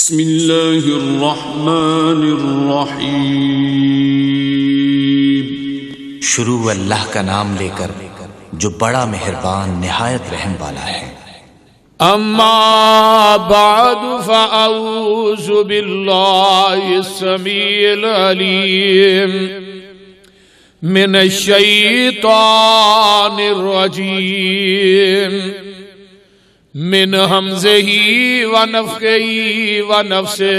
بسم اللہ الرحمن الرحیم۔ شروع اللہ کا نام لے کر جو بڑا مہربان نہایت رحم والا ہے۔ اما بعد فاعوذ باللہ السمیع العلیم من الشیطان الرجیم من حمزہ ونفخہ ونفثہ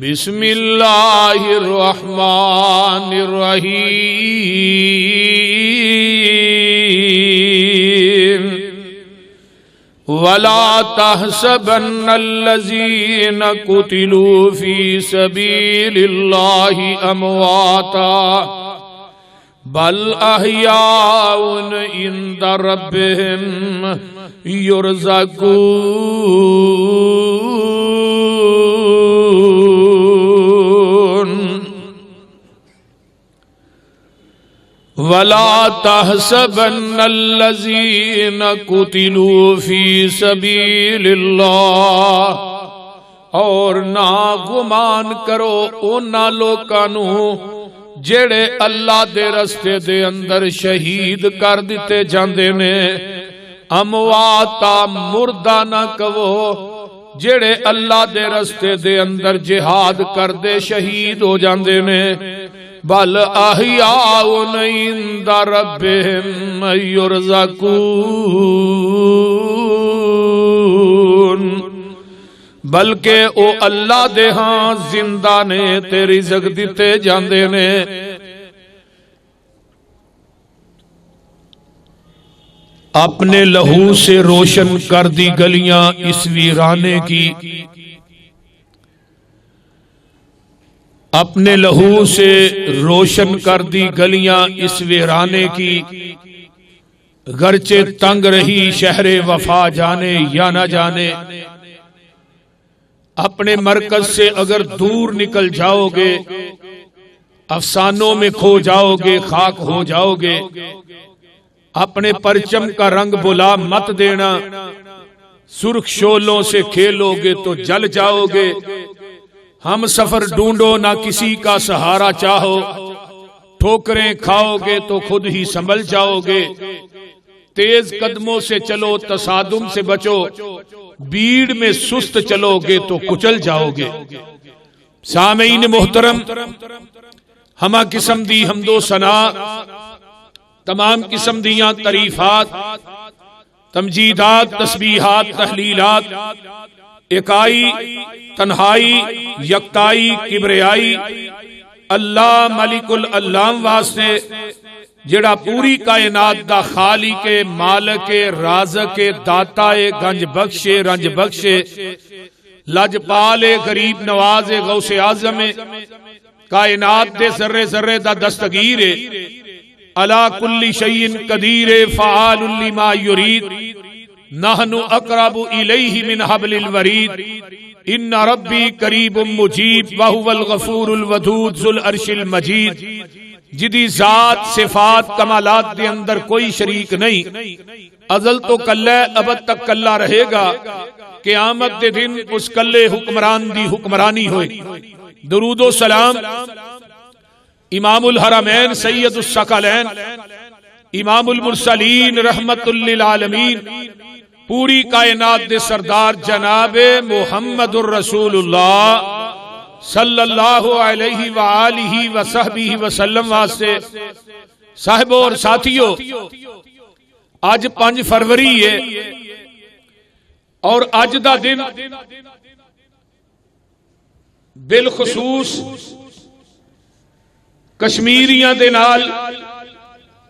بسم اللہ الرحمن الرحیم ولا تحسبن الذين قتلوا في سبيل الله امواتا بل احیاء عند ربهم يرزقون ولا تحسبن الذين قتلوا في سبيل الله اور نہ گمان کرو انہاں لوکاں نوں جڑے اللہ دے رستے دے اندر شہید کر دیتے جاندے نے، امواتا مردہ نہ کہو، جڑے اللہ دے رستے دے اندر جہاد کر دے شہید ہو جاندے نے، بل احیاء عند ربهم یرزقون، بلکہ او اللہ دے ہاں زندہ نے تے رزق دیتے جاندے نے۔ اپنے لہو سے روشن کر دی گلیاں اس ویرانے کی، اپنے لہو سے روشن کر دی گلیاں اس ویرانے کی، گرچہ تنگ رہی شہر وفا جانے یا نہ جانے، اپنے مرکز سے اگر دور نکل جاؤ گے، افسانوں میں کھو جاؤ گے، خاک ہو جاؤ گے، اپنے پرچم کا رنگ بلا مت دینا، سرخ شولوں سے کھیلو گے تو جل جاؤ گے، ہم سفر ڈھونڈو نہ کسی کا سہارا چاہو، ٹھوکریں کھاؤ گے تو خود ہی سنبھل جاؤ گے، تیز قدموں سے چلو تصادم سے بچو، بھیڑ میں سست چلو گے تو کچل جاؤ گے۔ سامعین محترم، ہمہ قسم دی حمد و ثنا، تمام قسم دیاں تعریفات، تمجیدات، تسبیحات، تحلیلات، اکائی، تنہائی، یکتائی، کبریائی اللہ ملک العلام واسطے جڑا پوری کائنات دا خالق، مالک، رازق، داتا، گنج بخش، رنج بخش، لجپال، غریب نواز، غوث اعظم، کائنات دے ذرے ذرے دا دستگیر، علی کل شیء قدیر، فعال لما یرید، نحن اقرب الیہ من حبل الورید، ان ربی قریب مجیب وہو الغفور الودود ذو العرش المجید، جدی ذات صفات کمالات دے اندر کوئی شریک نہیں، ازل تو کلہ ابد تک کلہ رہے گا، قیامت دے دن اس کلے حکمران دی حکمرانی ہوئے۔ درود و سلام امام الحرمین سید الثقلین، امام المرسلین رحمت للعالمین، پوری کائنات دے سردار جناب محمد الرسول اللہ صلی اللہ علیہ وآلہ وصحبہ وسلم واسطے۔ صاحبوں اور ساتھیوں، آج 5 فروری ہے اور اج دا دن بالخصوص کشمیریاں دے نال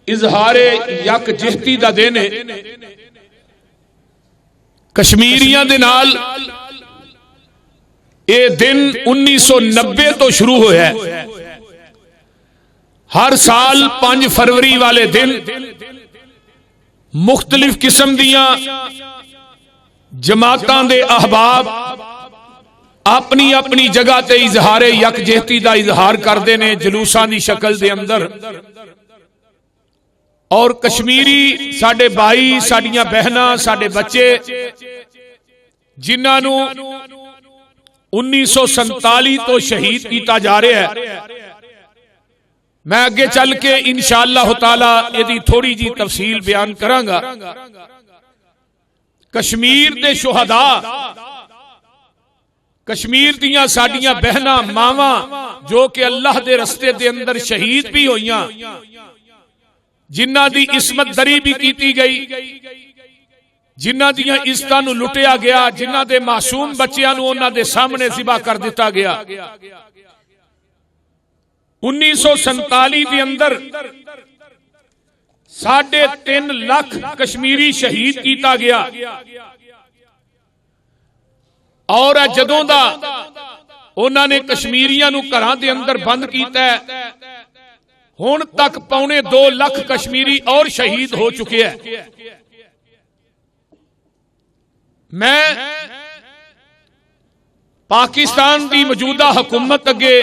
اظہار یکجہتی دا دن ہے۔ کشمیریاں دے نال اے دن 1990 تو شروع ہویا ہے۔ ہر سال 5 فروری والے دن مختلف قسم دیاں جماعتاں دے احباب اپنی اپنی جگہ تے اظہار یکجہتی دا اظہار کردے نے جلوساں دی شکل دے اندر، اور کشمیری ساڈے بھائی، ساڈیاں بہناں، ساڈے بچے جنہاں نو 1947 تو شہید کیتا جا رہا ہے. میں اگے چل کے انشاءاللہ تعالی یہ تھوڑی جی تفصیل بیان کرانگا. کشمیر دے شہداء، کشمیر دیاں ساڈیاں بہناں ماواں جو کہ اللہ دے رستے دے اندر شہید بھی ہوئیاں، جنہاں دی عصمت دری بھی کیتی گئی، جنہاں دیاں عزتاں نو لٹیا گیا، جنہاں دے معصوم بچیاں نو انہاں دے سامنے ذبح کر دیتا گیا. 1947 دے اندر 3.5 لاکھ کشمیری شہید کیتا گیا. اور جدوں دا انہاں نے کشمیریاں نو گھراں دے اندر بند کیتا ہے، ہن تک 2.25 لاکھ کشمیری اور شہید ہو چکے ہیں. میں پاکستان دی موجودہ حکومت اگے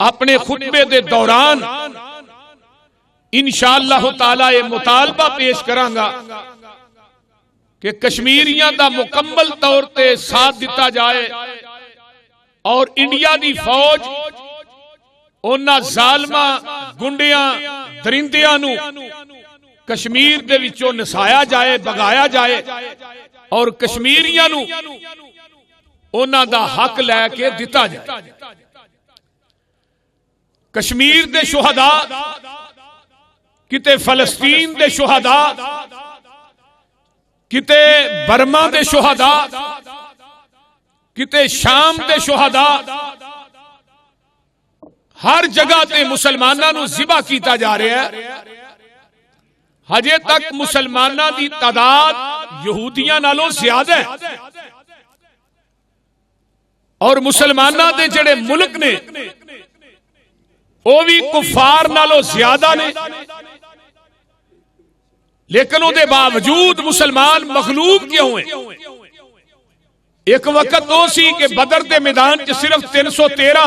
اپنے خطبے دے دوران انشاءاللہ تعالی یہ مطالبہ پیش کرانگا کہ کشمیریاں دا مکمل طور تے ساتھ دیتا جائے اور انڈیا دی فوج انہاں ظالماں گنڈیاں درندیاں نو کشمیر دے وچوں نسایا جائے، بگایا جائے اور کشمیریاں نو انہاں دا حق لے کے دتا جائے. کشمیر دے شہداء، کتے فلسطین دے شہداء، کتے برما دے شہداء، کتے شام دے شہداء، ہر جگہ تے مسلماناں نو ذبح کیتا جا رہا ہے. ہجے تک مسلماناں دی تعداد یہودیاں نالوں زیادہ ہے اور مسلماناں دے جڑے ملک نے وہ بھی کفار نالوں زیادہ نے، لیکن وہ دے باوجود مسلمان مغلوب کیوں ہیں؟ ایک وقت وہ سی کہ بدر دے میدان چ صرف 313،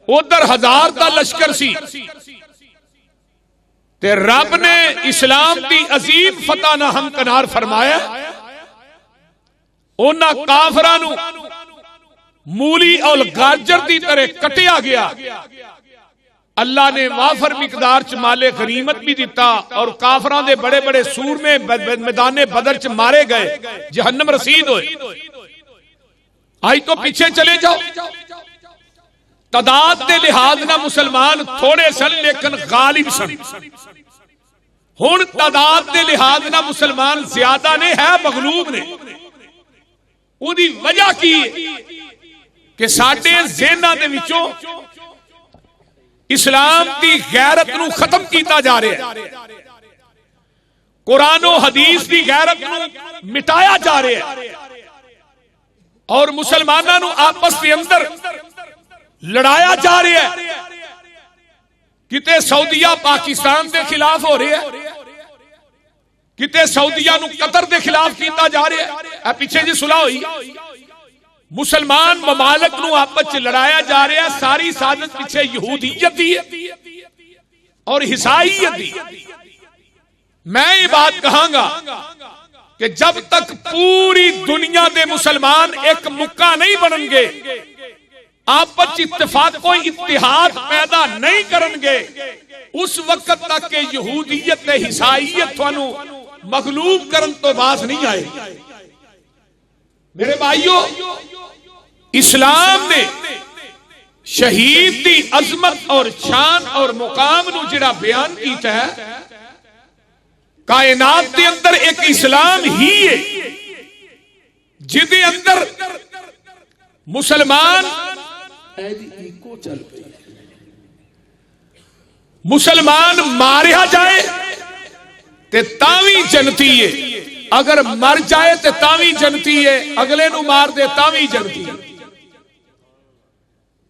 ادھر 1000 دا لشکر سی تے رب نے اسلام دی عظیم فتح نہ ہمکنار فرمایا. انہاں کافراں نو مولی اور گاجر دی طرح کٹیا گیا. اللہ نے وافر مقدار چ مال غنیمت بھی دیتا اور کافراں دے بڑے بڑے سور میں میدان بدر چ مارے گئے، جہنم رسید ہوئے. آئی تو پیچھے چلے جاؤ، تعداد دے لحاظ نہ مسلمان تھوڑے سن لیکن غالب سن. ہن تعداد دے لحاظ نہ مسلمان زیادہ نے، ہے مغلوب نے. وہ دی وجہ کی کہ ساڈے ذہناں دے وچوں اسلام دی غیرت نو ختم کیتا جا رہا ہے، قرآن و حدیث دی غیرت نو مٹایا جا رہا ہے اور مسلماناں نو آپس کے اندر لڑایا جا رہا ہے. کتے سعودیہ پاکستان دے خلاف ہو رہا ہے، کتے سعودیہ نو قطر دے خلاف کیتا جا رہا ہے. پیچھے جی صلح ہوئی، مسلمان ممالک نو آپس لڑایا جا رہا ہے. ساری سازش پیچھے یہودیت دی اور عیسائیت دی. میں یہ بات کہاں گا کہ جب تک پوری دنیا دے مسلمان ایک مکہ نہیں بنن گے، آپس اتفاق و اتحاد پیدا نہیں کرن گے، اس وقت تک کہ یہودیت تے عیسائیت تھانو مغلوب کرن تو باز نہیں آئے. میرے بھائیو، اسلام نے شہید دی عظمت اور شان اور مقام نو جڑا بیان کیتا ہے، کائنات دے اندر ایک اسلام ہی ہے جدے اندر مسلمان ماریا جائے تے تاوی جنتی ہے، اگر مر جائے تے تاوی جنتی ہے، اگلے نو مار دے تاوی جنتی ہے.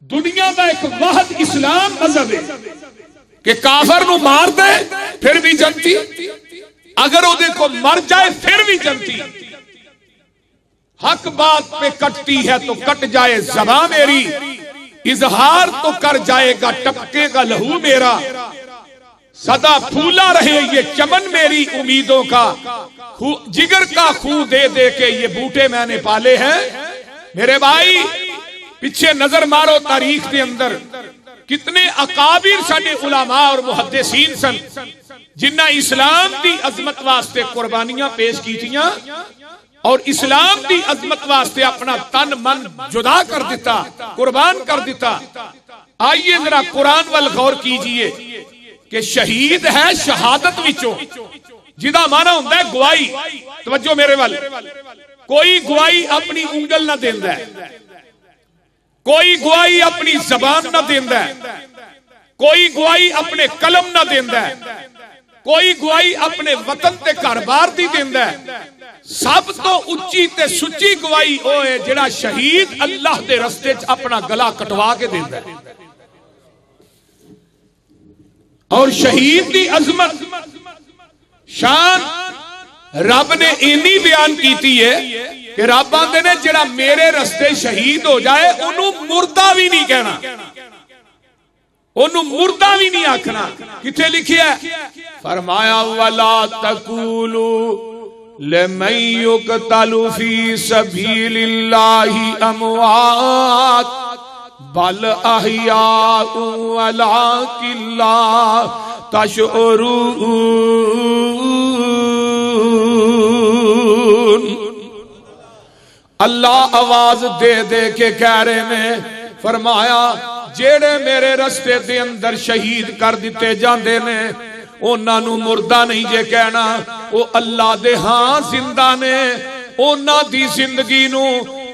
دنیا کا ایک واحد اسلام مذہب ہے کہ کافر نو مار دے پھر بھی جنتی، اگر وہ دیکھو مر جائے پھر بھی جنتی. حق بات پہ کٹتی ہے تو کٹ جائے زباں میری، اظہار تو کر جائے گا ٹپکے گا لہو میرا. سدا پھولا رہے یہ چمن میری امیدوں کا، جگر کا خون دے دے کے یہ بوٹے میں نے پالے ہیں۔ میرے بھائی پیچھے نظر مارو تاریخ کے اندر کتنے اکابر ساڈے علماء اور محدثین سن جنہ اسلام دی عظمت واسطے قربانیاں پیش کیتیاں اور اسلام دی عظمت واسطے اپنا تن من جدا کر دیتا، قربان کر دیتا۔ آئیے ذرا قرآن وال غور کیجئے کہ شہید ہے شہادت وچوں جدا مانا ہوندہ ہے گواہی۔ توجہ میرے وال، کوئی گواہی اپنی انگل نہ دیندا ہے، کوئی گواہی اپنی زبان نہ دیندا ہے، کوئی گواہی اپنے قلم نہ دیندا ہے، کوئی گواہی اپنے وطن تے گھر بار دی دیندا ہے۔ سب تو اچھی تے سچی گواہی او ہے جڑا شہید اللہ دے رستے چ اپنا گلا کٹوا کے دیندا ہے۔ اور شہید دی عظمت شان رب نے اینی بیان کیتی ہے کہ رب آندے نے جڑا میرے رستے شہید ہو جائے انہوں مردہ بھی نہیں کہنا، انہوں مردہ بھی نہیں آکھنا۔ کتے لکھیا ہے؟ فرمایا وَلَا تَقُولُوا لَمَن يُقْتَلُ فِي سَبِيلِ اللَّهِ أَمْوَاتٌ بَلْ أَحْيَاءٌ وَلَكِن لَّا تَشْعُرُونَ۔ اللہ آواز دے دے کے کہہ رہے ہیں، فرمایا جیڑے میرے رستے دے اندر شہید کر دیتے جاندے نے انہاں نو مردہ نہیں جے کہنا، او اللہ دے ہاں زندہ نے، انہاں دی زندگی نو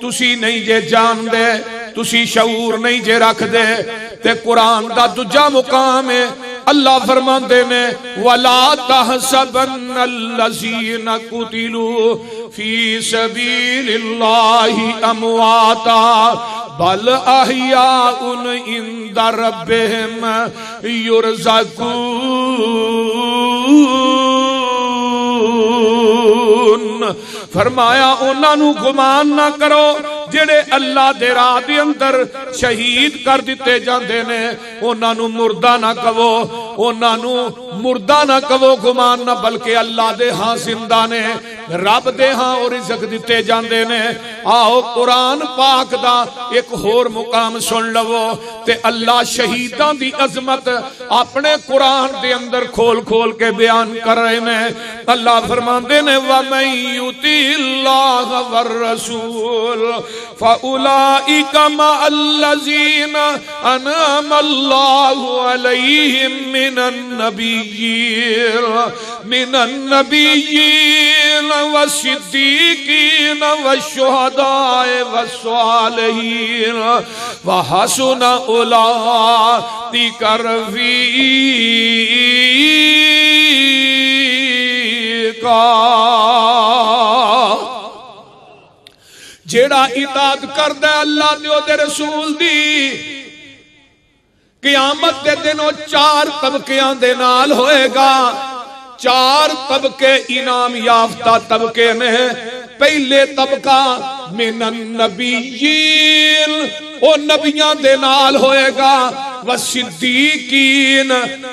تسی نہیں جے جان دے، تسی شعور نہیں جے رکھ دے۔ تے قرآن دا دوجا مقام ہے، اللہ فرماندے نے وَلَا تَحْسَبَنَّ الَّذِينَ قُتِلُوا فِي سَبِيلِ اللَّهِ أَمْوَاتًا بَلْ أَحْيَاءٌ عِندَ رَبِّهِمْ يُرْزَقُونَ۔ فرمایا انہاں نو گمان نہ کرو جڑے اللہ دے راہ دے اندر شہید کر دیتے جاندے نے، انہاں نو مردہ نہ کہو، انہاں نو مردہ نہ کہو گمان نہ، بلکہ اللہ دے ہاں زندہ نے، رب دے ہاں اور رزق دیتے جاندے نے۔ آؤ قرآن پاک دا ایک ہور مقام سن لو تے اللہ شہیداں دی عظمت اپنے قرآن دے اندر کھول کھول کے بیان کر رہے ہیں۔ اللہ فرماندے نے وَمَن يُطِعِ اللَّهَ وَالرَّسُولَ فَأُولَئِكَ مَعَ الَّذِينَ أَنْعَمَ اللَّهُ عَلَيْهِم مِّنَ النَّبِيِّينَ والصديقين والشهداء والصالحين وحسن أولئك رفيقا۔ جیڑا اطاعت کردا ہے اللہ دے رسول دی، قیامت دے دن وہ چار طبقیاں دے نال ہوئے گا۔ چار طبقے انعام یافتہ طبقے نے۔ پہلے طبقہ من النبیین، وہ نبیاں دے نال ہوئے گا، والصدیقین،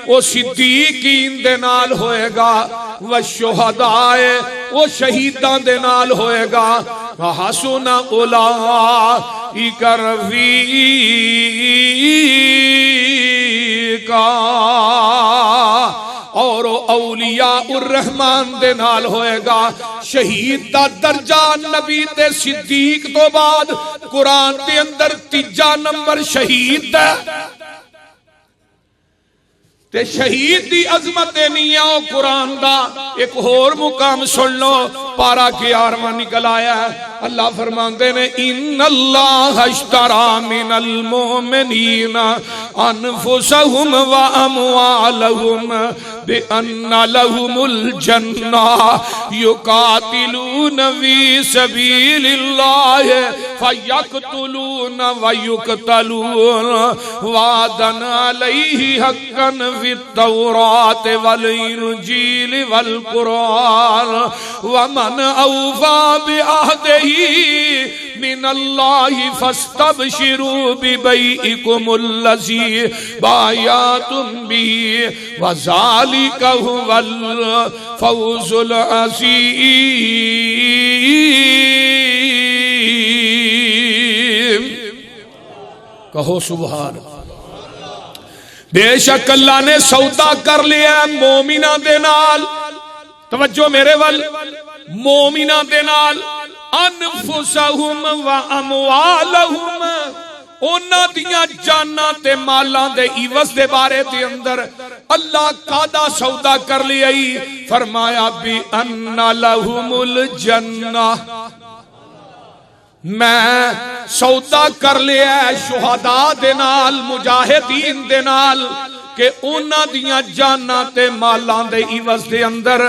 وہ صدیقین دے نال ہوئے گا، والشہداء، وہ شہیداں دے نال ہوئے گا، وحسن اولئک رفیقا، اور اولیاء الرحمن دے نال ہوئے گا۔ شہید دا درجہ نبی تے صدیق تو بعد قرآن دے اندر تیجا نمبر شہید دا تے شہید دی عظمت نہیں ہے۔ قرآن دا ایک اور مقام سن لو، پارا کی 11واں نکل آیا ہے۔ اللہ فرماندے نے ان اللہ اشترا من المؤمنین انفسهم واموالهم بان لهم الجنہ یقاتلون فی سبیل اللہ فیقتلون ویقتلون وعدا علیہ حقا فی التوراۃ والانجیل والقرآن ومن اوفى بعہدہ من اللہ فاستبشروا ببیعکم الذی بایعتم بہ وذالک هو الفوز العظیم۔ کہو سبحان اللہ۔ بے شک اللہ نے سودا کر لیا مومنہ دے نال، توجہ میرے ول، مومنہ دے نال، انفسہم و اموالہم، انہاں دیاں جاناں تے مالاں دے عوض دے بارے دے اندر اللہ قادہ سودا کر لیا، فرمایا بھی ان لہم الجنہ، میں سودا کر لیا شہداء دے نال، مجاہدین دے نال، کہ انہاں دیاں جاناں تے مالاں دے عوض دے اندر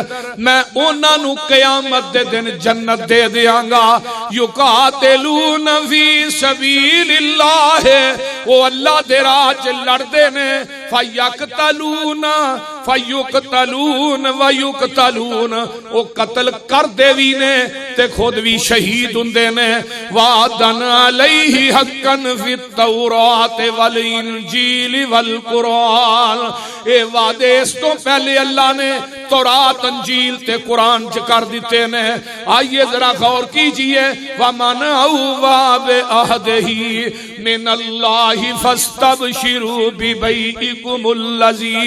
میں انہاں نو قیامت دے دن جنت دے دیاں گا۔ یقاتلون فی سبیل اللہ، وہ اللہ دے راہ وچ لڑدے نے، فیقتلون ویقتلون، وہ قتل کر دے وی نے تے خود بھی شہید ہوندے نے۔ وعدن علیہ حقا فی التوراۃ والانجیل والقرآن، اے وعدے اس تو پہلے اللہ نے تورات انجیل تے قرآن چ کر دیتے نے۔ آئیے ذرا غور کیجئے، وَمَنْ أَوْفَىٰ بِعَهْدِهِ مِنَ اللَّهِ فَاسْتَبْشِرُوا بِبَيْعِكُمُ الَّذِي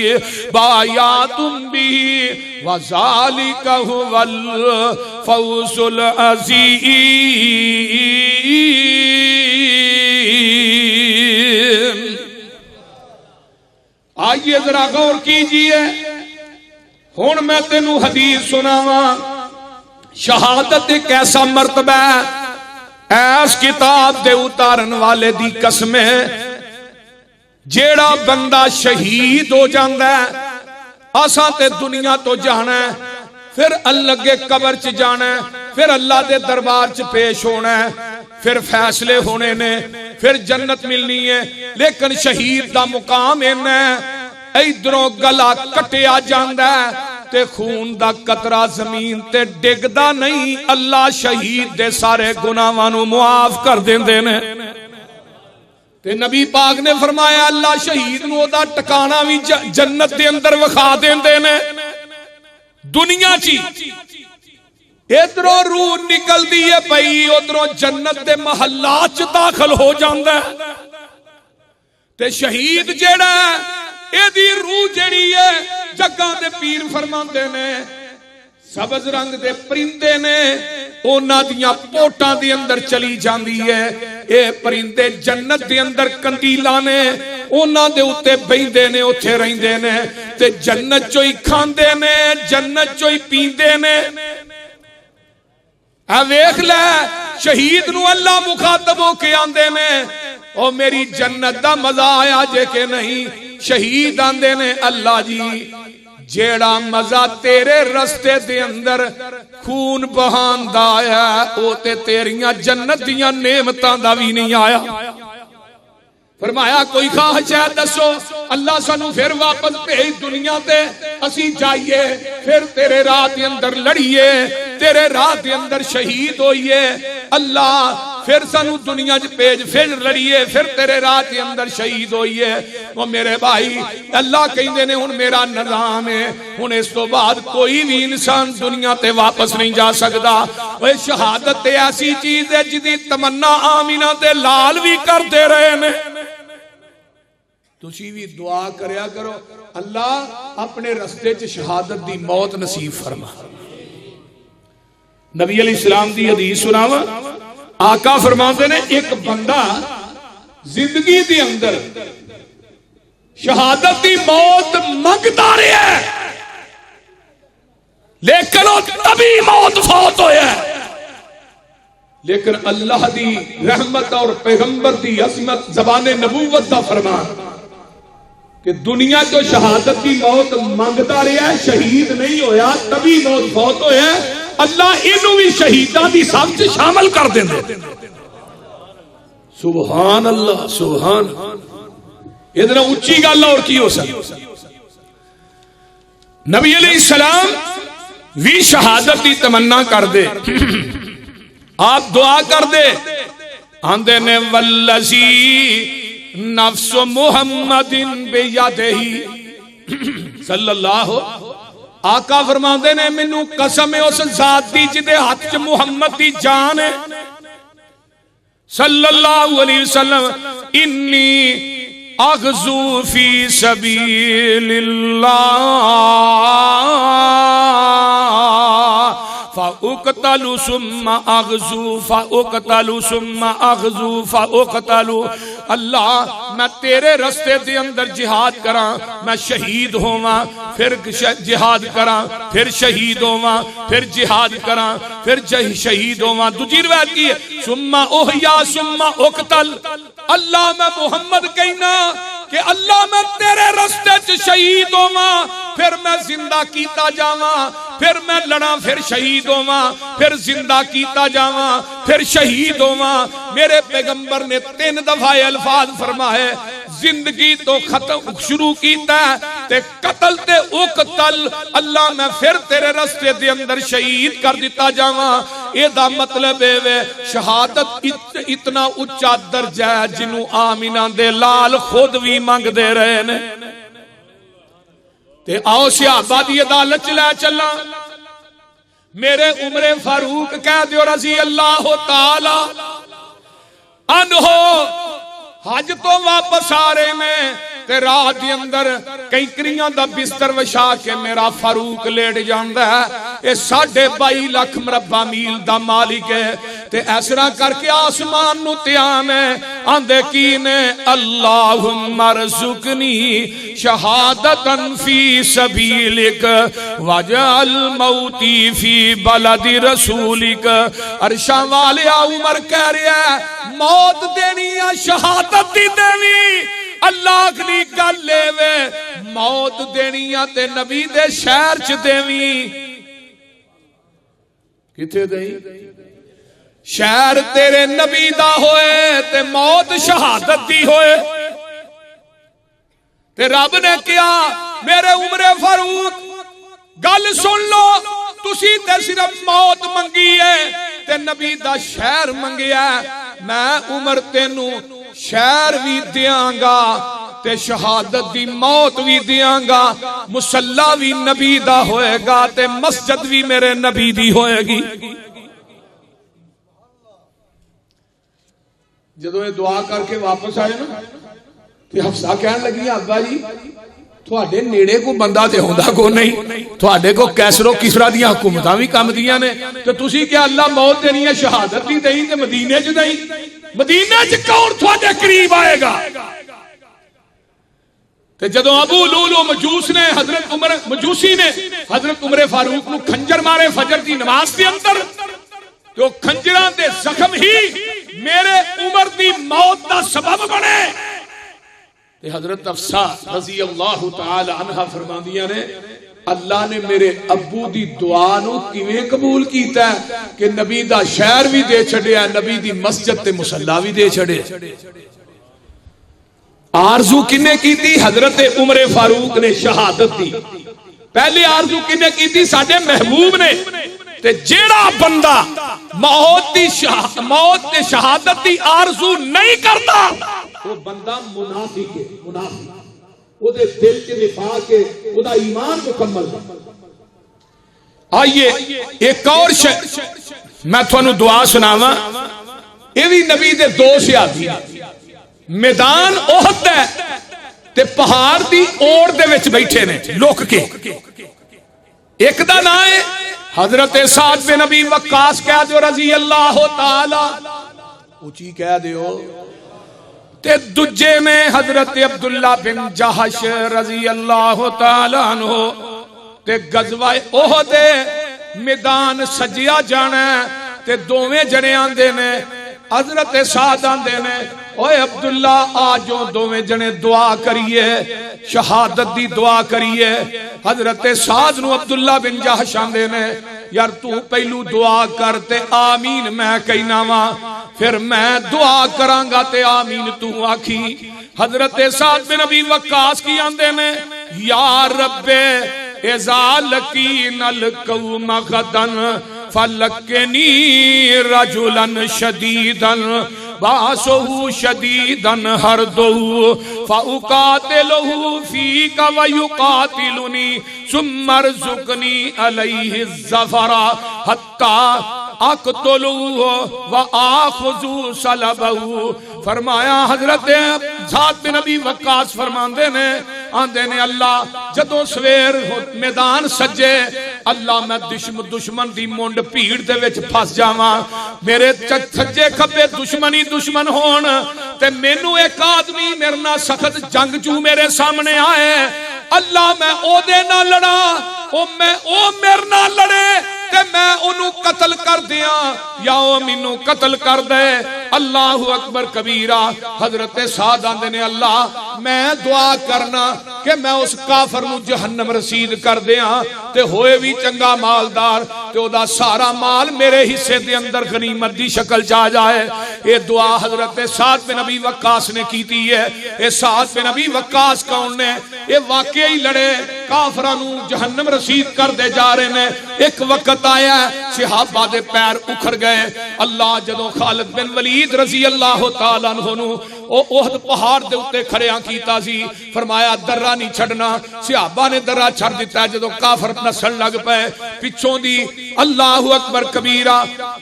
بَایَعْتُمْ بِهِ وَذَلِكَ هُوَ الْفَوْزُ الْعَظِيمُ۔ آئیے ذرا غور کیجئے، ہن میں تینوں حدیث سناواں۔ شہادت ایک ایسا مرتبہ ہے، ایس کتاب دے اتارن والے دی قسم ہے، جیڑا بندہ شہید ہو جاندا ہے، اساں تے دنیا تو جانا ہے، پھر اللہ کے قبر چ جانا ہے، پھر اللہ دے دربار چ پیش ہونا ہے، پھر فیصلے ہونے نے، پھر جنت ملنی ہے۔ لیکن شہید دا مقام اینا ہے، ادھروں گلا کٹیا جاندا ہے تے خون دا قطرہ زمین تے ڈگدا نہیں، اللہ شہید دے سارے گناہاں نو معاف کر دیندے نے۔ تے نبی پاک نے فرمایا اللہ شہید نو دا ٹکانا بھی جنت دے اندر وکھا دیندے نے۔ دنیا چی ادھروں روح نکل دیئے پئی، ادھروں جنت دے محلات چ داخل ہو جاندا ہے۔ تے شہید جیڑا ہے ایدی روح جیڑی ہے، جگہ دے پیر فرماندے نے سبز رنگ دے پرندے نے، اونا دیاں پوٹاں دی اندر چلی جاندی ہے۔ اے پرندے جنت دے اندر کندیلاں نے، اونا دے اتے بیندے نے، اتھے رہندے نے، تے جنت چوئی کھاندے نے، جنت چوئی پیندے نے۔ ویکھ لے شہید نو اللہ مخاطب ہو کے آندے نے، او میری جنت دا مزہ آیا جے کہ نہیں؟ شہید آندے نے اللہ جی جیڑا مزہ تیرے رستے دے اندر خون بہان دا آیا او تے تیریاں جنت دیاں نعمتاں دا بھی نہیں آیا۔ فرمایا کوئی خواہش ہے دسو، اللہ سانو پھر واپس بھیج دنیا تے، اسی جائیے پھر تیرے راہ دے اندر لڑیے، تیرے راہ دے اندر شہید ہوئیے۔ اللہ پھر سانو دنیا چ بھیج، پھر لڑیے، پھر تیرے راہ دے اندر شہید ہوئیے۔ وہ میرے بھائی اللہ کہندے نے ہن میرا نظام ہے، ہن اس تو بعد کوئی بھی انسان دنیا تے واپس نہیں جا سکدا۔ وہ شہادت تے ایسی چیز ہے جدی تمنا آمینہ دے لال بھی کر دے رہے نے۔ تسی بھی دعا کریا کرو اللہ اپنے رستے چ شہادت دی موت نصیب فرما۔ نبی علیہ السلام دی حدیث سناواں، آقا فرماتے نے ایک بندہ زندگی دی اندر شہادت دی موت منگتا رہا ہے، لیکن وہ تبھی موت فوت ہویا ہے۔ لیکن اللہ دی رحمت اور پیغمبر دی عظمت زبان نبوت دا فرمان کہ دنیا تو شہادت کی موت مانگتا رہا ہے، شہید نہیں ہویا، تبھی موت فوت ہویا ہے۔ اللہ انہوں بھی شہیدان دی سب سے شامل کر دیں دے۔ سبحان اللہ، سبحان ادھر اونچی گل اور کی ہو سکتی؟ نبی علیہ السلام بھی شہادت کی تمنا کر دے، آپ دعا کر دے آندے نے والذی نفس محمد بیدہی صلی اللہ آقا فرماندے نے مینوں قسم ہے اس ذات دی جدے ہاتھ چ محمد دی جان ہے صلی اللہ علیہ وسلم انی اغزو فی سبیل اللہ فاقتل ثم اغزو فاقتل ثم اغزو فاقتل اللہ میں تیرے رستے دے اندر جہاد کراں میں شہید ہوواں پھر جہاد کراں پھر شہید ہوواں پھر جہاد کراں پھر شہید ہوواں دوجی روایت کی ہے ثم احیا ثم اقتل اللہ میں محمد کہنا کہ اللہ میں تیرے رستے چ شہید ہوواں پھر میں زندہ کیتا جاواں پھر میں لڑاں پھر شہید ہوواں پھر زندہ کیتا جاواں پھر شہید ہوواں میرے پیغمبر نے 3 دفعہ الفاظ فرمائے زندگی تو ختم شروع کیتا ہے تے قتل تے اقتل اللہ میں پھر تیرے رستے دے اندر شہید کر دیتا جاواں اے دا مطلب ہے شہادت اتنا اونچا درجہ ہے جنوں آمینہ دے لال خود بھی منگ دے رہے نے تے آؤ صحابہ دی عدالت چ لے چلاں میرے عمر فاروق کہہ دیو رضی اللہ تعالی عنہ حج تو واپس آ رہے میں تے رات دی اندر کئی کریاں دا بستر وچھا کے میرا فاروق لیٹ جاندا ہے اے 22.5 لاکھ مربع میل دا مالک ہے تے ایسرا کر کے آسمان نو تیام ہے آندے کی نے اللہم ارزقنی شہادتا فی سبیلک وجعل موتی فی بلد رسولک عرشاں والے عمر کہہ رہا ہے موت دینی یا شہادت دی دینی اللہ اگلی گل لے وے موت دینی یا تے نبی دے شہر چ دیوی کتے دیں شہر تیرے نبی دا ہوئے تے موت شہادت دی ہوئے تے رب نے کیا میرے عمر فاروق گل سن لو تسی تے صرف موت منگی ہے تے نبی دا شہر منگیا میں عمر تینوں شہر بھی دیاں گا تے شہادت دی موت بھی دیاں گا مصلی بھی نبی دا ہوئے گا تے مسجد بھی میرے نبی دی ہوئے گی جدو یہ دعا کر کے واپس آئے نا کہ حفصہ کہنے لگی ابا جی تھوڑے نیڑے کو بندہ تے ہوندا کو نہیں تھوڑے کو کیسرو کسرا دیاں حکومتاں بھی کم دیاں نے تو تسی کیا اللہ موت دینی ہے شہادت بھی دیں تے مدینے چ دیں مدینے چ کون تھوڑے قریب آئے گا تے جدو ابو لولو مجوس نے حضرت عمر مجوسی نے حضرت عمر فاروق نو کھنجر مارے فجر دی نماز دے اندر تو کھنجراں دے زخم ہی میرے عمر دی موت دا سبب بنے تے حضرت حفصہ رضی اللہ تعالی عنہ فرماندیاں نے اللہ نے میرے ابو دی دعا نو کیویں قبول کیتا ہے کہ نبی دا شہر بھی دے چھڑیا نبی دی مسجد تے مصلی بھی دے چھڑے آرزو کنے کی تھی حضرت عمر فاروق نے شہادت دی پہلی آرزو کنے کی تھی ساڈے محبوب نے تے جیڑا بندہ موت دی شہادت دی آرزو نہیں کرتا وہ بندہ منافق ہے منافق وہ دے دل کے نفاق ہے وہ دا ایمان مکمل آئیے ایک اور میں تھانوں دعا سناواں یہ بھی نبی دے دو صحابی میدان احد ہے تے پہاڑ دی اوڑ دے وچ بیٹھے نے لوک کے ایک دا نام ہے حضرت سعد بن ابی وقاص کہہ دیو رضی اللہ تعالی اونچی کہہ دیو تے دجے میں حضرت عبداللہ بن جہش رضی اللہ تعالی عنہ تے غزوہ احد میدان سجیا جانا تے دوویں جنے آندے نے حضرت سعد آندے نے اوے عبداللہ آجو دوویں جنے دعا کریے شہادت دی دعا کریے حضرت سعد نو عبداللہ بن جہش آندے نے یار تو پہلو دعا کرتے آمین میں کہنا وا پھر میں دعا کرانگا تے آمین تو آکھی حضرت سعد بن ابی وقاص کی آندے نے یا رب اذا لقین القوم غدن فلکنی رجلا شدیدا باسه شديدا هرده فأقاتله فيك ويقاتلني ثم ارزقني عليه الظفر حتى اقتلوه وآخذوا صلبه. فرمایا حضرت سعد بن ابی وقاص فرماندے نے آندے نے اللہ جدو سویر میدان سجے اللہ میں دشمن دی مونڈ پیڑ دے وچ پھس جاواں میرے سجے کھبے دشمنی دشمن ہون تے مینوں ایک آدمی میرے نال سخت جنگجو میرے سامنے آئے اللہ میں او دے نال لڑا او میرے نال لڑے تے میں انہوں قتل کر دیا یا او مینوں قتل کر دے. اللہ اکبر کبیرہ. حضرت سعد آندے نے اللہ میں دعا کرنا کہ میں اس کافر نو جہنم رسید کر دیاں تے ہوئے بھی چنگا مالدار تے او دا سارا مال میرے حصے دے اندر غنیمت دی شکل چا جائے. اے دعا حضرت سعد بن ابی وقاص نے کیتی ہے. اے سعد بن ابی وقاص کون نے؟ اے واقعی لڑے کافراں نو جہنم رسید کر دے جا رہے نے. ایک وقت آیا صحابہ دے پیر اکھڑ گئے. اللہ جدوں خالد بن ولید رضی اللہ تعالیٰ عنہ نو او احد پہاڑ دے اتے کھڑیاں کیتا سی فرمایا درہ نہیں چھڑنا. صحابہ نے درہ چھڑ دیتا ہے جدوں کافر نسل لگ پے پچھوں دی اللہ اکبر کبیرہ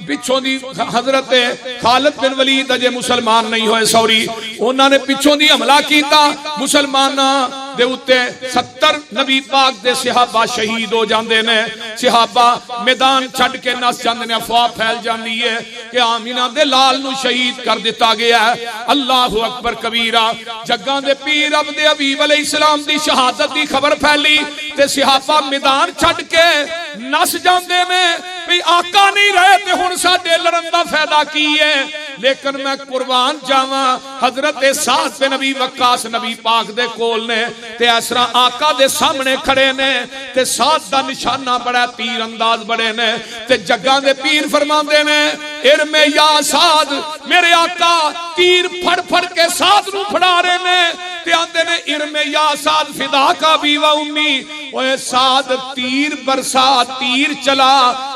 پچھوں دی حضرت خالد بن ولید اجے مسلمان نہیں ہوئے سوری انہاں نے پچھوں دی حملہ کیتا مسلماناں دے اتے 70 نبی پاک دے صحابہ شہید ہو جاندے نے. صحابہ میدان چھڑ کے نس جاندے نے افواہ پھیل جاندی ہے کہ آمینہ دے لال نو شہید کر دیتا گیا ہے. اللہ اکبر کبیرہ. جگاں دے پیر عبد حبیب علیہ السلام دی شہادت دی خبر پھیلی تے صحابہ میدان چھڑ کے نس جاندے نے بھی آقا نہیں رہے تے ہن ساڈے لڑن دا فائدہ کی ہے. لیکن میں قربان جاواں حضرت سعد بن ابی وقاص نبی پاک دے کول نے تے اس طرح آقا دے سامنے کھڑے نے تے سعد دا نشانہ بڑا تیر انداز بڑے نے تے جگاں دے پیر فرماندے نے ارم یا سعد میرے آقا تیر پھڑ پھڑ کے سعد نو پھڑا رہے نے تے آندے نے ارم یا سعد فدا کا بھی و امی. اوے سعد تیر برسا تیر چلا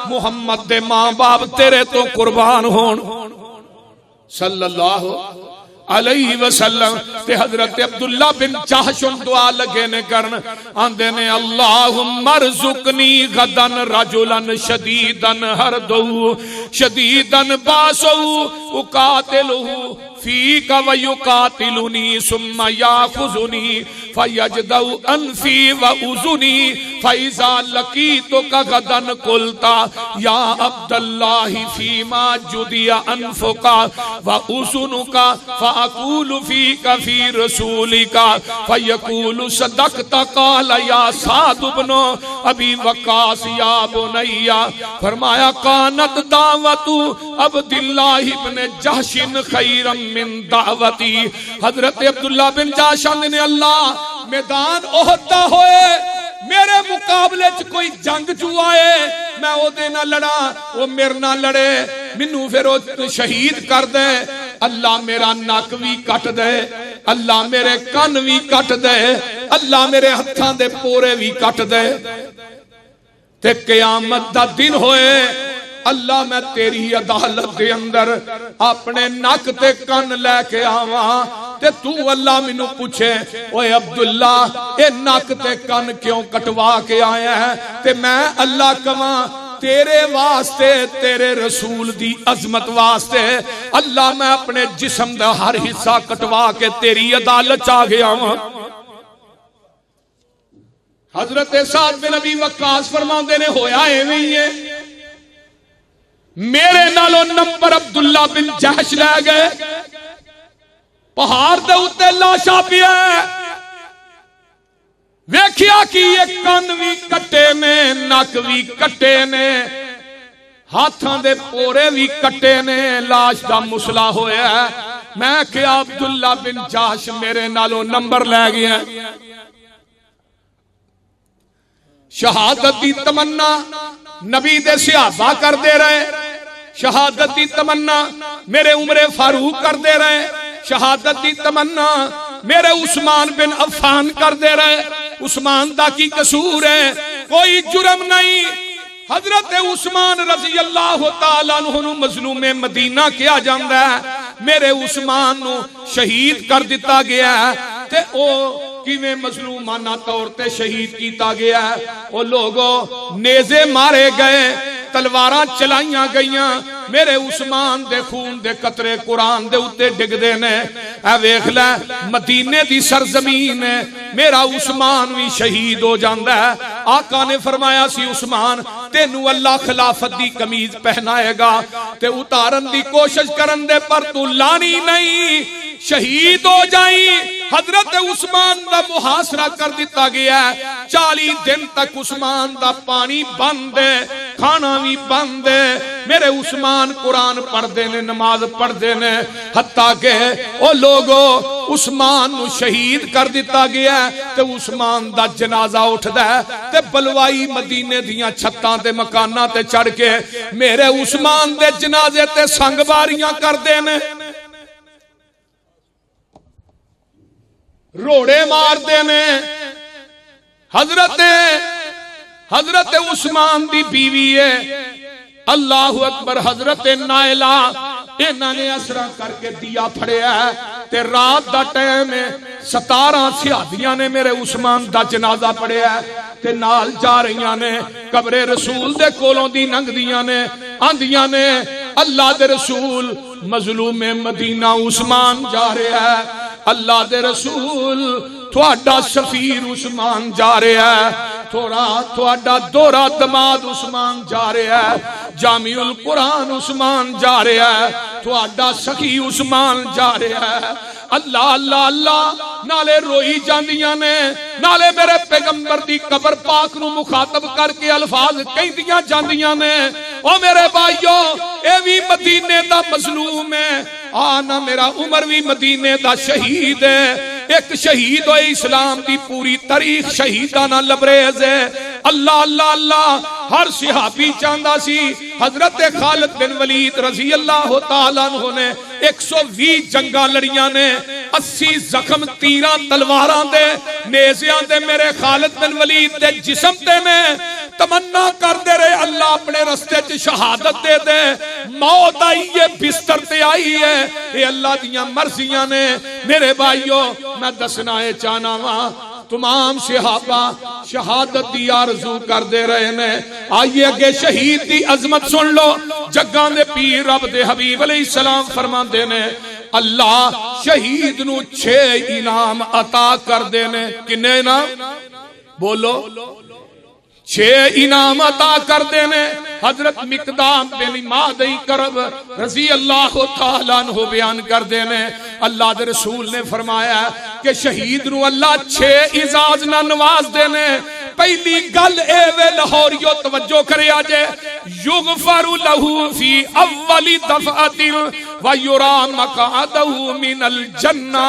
محمد دے ماں باپ تیرے تو قربان ہون صلی اللہ علیہ وسلم. تے حضرت عبداللہ بن جحش دعا لگے نے کرن آندے نے اللہم ارزقنی غدن رجلا شدیدا ہردو شدیدا باسو اقاتلہ فیک ویقاتلنی ثم یاخذنی فیجدو انفی واذنی فاذا لقیتک غدن قلتا یا عبداللہ فیما جدی انفک واذنک فاقول فیک فی رسولک فیقول صدقت قال یا سعد بن ابی وقاص یا بنی. فرمایا کانت دعوت عبداللہ بن جحش خیرا من دعوتی. حضرت عبداللہ بن جحش نے اللہ میدان احد دا ہوئے میرے مقابلے چ کوئی جنگ جو آئے میں او دے نہ لڑا وہ میرے نہ لڑے منو پھر او شہید کر دے. اللہ میرا ناک بھی کٹ دے اللہ میرے کان بھی کٹ دے اللہ میرے ہتھاں دے پورے بھی کٹ دے تے قیامت دا دن ہوئے اللہ میں تیری عدالت دے اندر اپنے نک تے کن لے کے آواں تے تو اللہ منو پوچھے اوے عبداللہ اے نک تے کن کیوں کٹوا کے آیا ہے تے میں اللہ کواں تیرے واسطے تیرے رسول دی عظمت واسطے اللہ میں اپنے جسم دا ہر حصہ کٹوا کے تیری عدالت چاہ گیا ہوں. حضرت سعد بن ابی وقاص فرماندے نے ہویا ایویں ہی ہے میرے نالوں نمبر عبداللہ بن جحش لے گئے پہاڑ دے اتے لاشا پیا ویکھیا کہ یہ کن بھی کٹے نے نک بھی کٹے نے ہاتھاں دے پورے بھی کٹے نے لاش دا مسلا ہویا ہے. میں کہ عبداللہ بن جحش میرے نالوں نمبر لے گیا. شہادت دی تمنا نبی دے صحابہ کر دے رہے شہادت دی تمنا میرے عمر فاروق کر دے رہے شہادت دی تمنا میرے عثمان بن عفان کر دے رہے. عثمان دا کی قصور ہے کوئی جرم نہیں. حضرت عثمان رضی اللہ تعالیٰ عنہ مظلوم مدینہ کیا جاندہ ہے میرے عثمان نو شہید کر دیتا گیا ہے تے او کیویں مظلومانہ طور تے شہید کیتا گیا ہے. او لوگو نیزے مارے گئے, تلواراں چلائیاں گئیاں, میرے عثمان دے خون دے قطرے قرآن دے اتے ڈگ دے نے. اے ویکھ لے مدینے دی سرزمین ہے, میرا عثمان بھی شہید ہو جاندا ہے. آقا نے فرمایا سی عثمان تینو اللہ خلافت دی قمیض پہنائے گا تے اتارن دی کوشش کرن دے پر تو لانی نہیں, شہید ہو جائیں. حضرت عثمان دا محاصرہ کر دیتا گیا ہے. 40 دن تک عثمان دا پانی بند ہے, کھانا بھی بند ہے. میرے عثمان قرآن پڑھ دے نے, نماز پڑھ دے نے, حتیٰ کہ او لوگو عثمان نو شہید کر دیتا گیا ہے تے عثمان دا جنازہ اٹھدا ہے تے بلوائی مدینے دیاں چھتاں تے مکاناں تے چڑھ کے میرے عثمان دے جنازے تے سنگ باریاں کر دے نے, روڑے مار دینے. حضرت عثمان دی بیوی ہے, اللہ اکبر, حضرت نائلہ, انہاں نے اسرا کر کے دیا پھڑیا ہے تے رات دا ٹائم ہے. 17 صحابیاں نے میرے عثمان دا جنازہ پڑھیا ہے تے نال جا رہیاں نے, قبر رسول دے کولوں دی ننگ دیاں نے, آندیاں نے اللہ دے رسول مظلوم مدینہ عثمان جا رہا ہے, اللہ دے رسول تھوڑا سفیر عثمان جا رہا ہے, تھوڑا دورہ دماد عثمان جا رہا ہے, جامع القرآن عثمان جا رہا ہے, تھوڑا سخی عثمان جا رہا ہے. اللہ اللہ اللہ نالے روئی جاندیاں نے, نالے میرے پیغمبر دی قبر پاک نو مخاطب کر کے الفاظ کہندیاں جاندیاں نے, او میرے بھائیو اے بھی مدینے دا مظلوم ہے, آنا میرا عمر بھی مدینے دا شہید ہے. ایک شہید ہوئے اسلام دی پوری تاریخ شہیدانہ لبریز ہے. اللہ اللہ اللہ, ہر صحابی چاندہ سی حضرت خالد بن ولید رضی اللہ تعالیٰ عنہ نے 120 جنگاں لڑیاں نے, 80 زخم تیران تلواراں دے نیزیاں دے میرے خالد بن ولید دے جسم دے نے. تمنا کر دے رہے اللہ اپنے رستے چ شہادت دے دے, موت آئی ہے بستر تے آئی ہے, اے اللہ دیاں مرضیاں نے. میرے بھائیو میں دسنا ہے چاہنا وا تمام صحابہ شہادت دی آرزو کر دے رہے نے. آئیے کہ شہید دی عظمت سن لو. جگاں دے پیر رب دے حبیب علیہ السلام فرما دے نے اللہ شہید نو 6 انعام عطا کر دے نے. کنے انعام بولو؟ 6 انعام عطا کر دینے. حضرت مقدام بن مادی کرب رضی اللہ تعالیٰ عنہ بیان کر دینے, اللہ دے رسول نے فرمایا کہ شہید نو اللہ 6 اعزاز نہ نواز دینے. پہلی گل اے وے لاہوریو توجہ کرے آجے, یغفر لہو فی اول دفعت ویرا مقعدہ من الجنہ.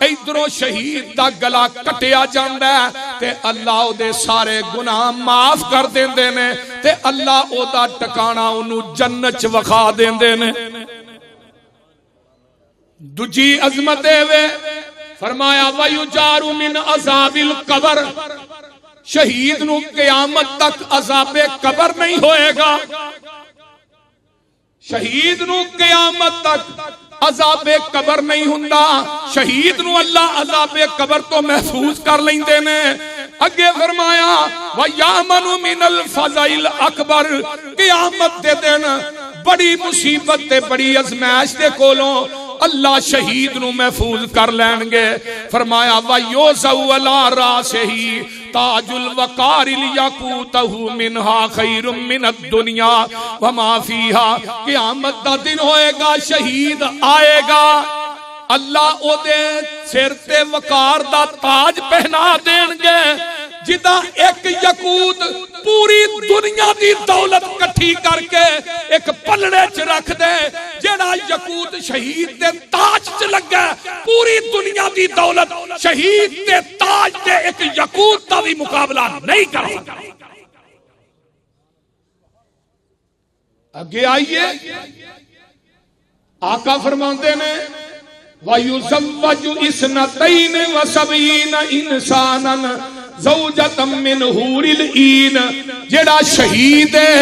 ایدروں شہید دا گلا کٹیا جاندہ ہے تے اللہ او دے سارے گناہ معاف کر دین دینے تے اللہ او دا ٹکانا انہوں جنت وخا دین دینے. دجی عظمت وے فرمایا وَيُجَارُ مِنْ عَذَابِ الْقَبْرِ, شہید نو قیامت تک عذاب قبر نہیں ہوئے گا. شہید نو قیامت تک عذاب قبر نہیں ہوندا. شہید نو اللہ عذاب قبر تو محفوظ کر لیں دینے. اگے فرمایا وَيَامَنُ مِنَ الْفَزَعِ الْأَكْبَرِ, قیامت دے دن بڑی مصیبت تے بڑی ازمائش دے کولوں اللہ شہید نو محفوظ کر لین گے. فرمایا وَيُوزَوْ عَلَىٰ رَاسِهِ تاج الوقار لیاقوتہ منہا خیر من الدنیا وما فیہا. قیامت دا دن ہوئے گا, شہید آئے گا, اللہ او دے سر تے وقار دا تاج پہنا دین گے جدا ایک یقوت پوری دنیا دی دولت کٹھی کر کے ایک پلڑے چ رکھ دے. جڑا یقوت شہید دے تاج چ لگا, پوری دنیا دی دولت شہید دے تاج دے ایک یقوت دا بھی مقابلہ نہیں کر سکتا. اگے آئیے آقا فرماندے نے وَيُزَوَّجُ اِسْنَتَيْنِ وَسَبْعِينَ إِنسَانًا زوجتم من حور العین. جڑا شہید ہے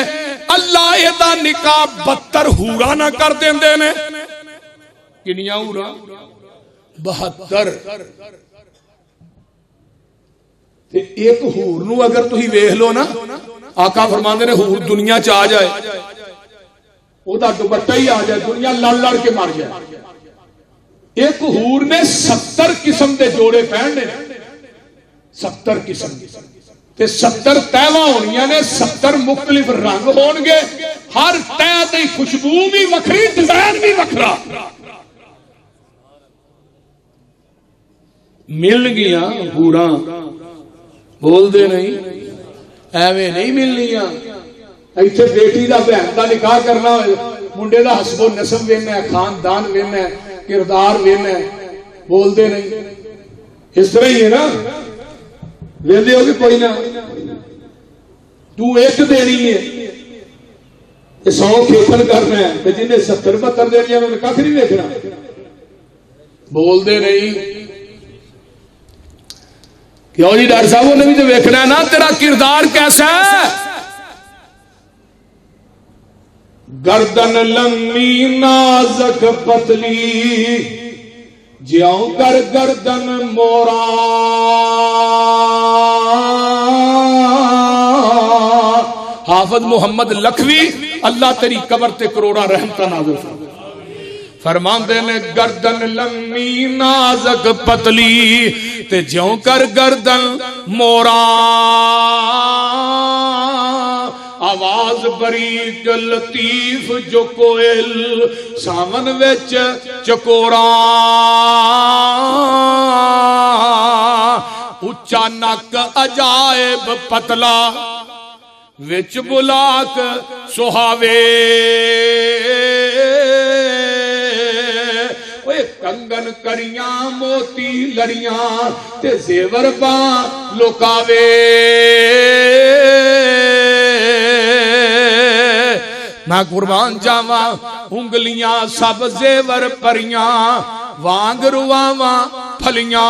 اللہ ادا نکاح 72 حورا نہ کر دین دینے. کنیاں ہورا 72 تے ایک ہور نو اگر تسی ویکھ لو نا آقا فرماندے نے ہور دنیا چ آ جائے او دا دوپٹہ ہی آ جائے دنیا لڑ لڑ کے مر جائے ایک ہور نے 70 قسم دے جوڑے پہننے 70 قسم تے 70 تہواں ہونیاں نے 70 مختلف رنگ ہون گے ہر تہ دی خوشبو بھی وکھری ڈیزائن بھی وکھرا مل گیاں ہوراں بول دے نہیں ایویں نہیں ملنیاں ایتھے بیٹی دا بہن دا نکاح کرنا ہوئے منڈے دا حسب و نسب وینا ہے خاندان وینا ہے کردار وینا ہے بول دے نہیں اس طرح ہی ہے نا ویندے ہو کہ کوئی نہ تو ایک دینی ہے کہ 100 کھیتن کرنا ہے کہ جنہیں 70-72 دینی ہے انہوں نے کھ نہیں دیکھنا بول دے نہیں کیوں جی ڈاکٹر صاحب انہیں بھی تو ویکھنا ہے نا تیرا کردار کیسا ہے گردن لمبی نازک پتلی جیوں کر گردن مورا حافظ محمد لکھوی اللہ تیری قبر تے کروڑا رحمتہ نازل فرماندے نے گردن لمبی نازک پتلی تے جیوں کر گردن مورا آواز بریک لطیف جو کوئل سامن وچ چکورا اچا نک عجائب پتلا وچ بلاک سہاوے کنگن کریاں موتی لڑیاں تے زیور باں لکاوے میں قربان جاواں انگلیاں سب زیور پریاں وانگ رواواں پھلیاں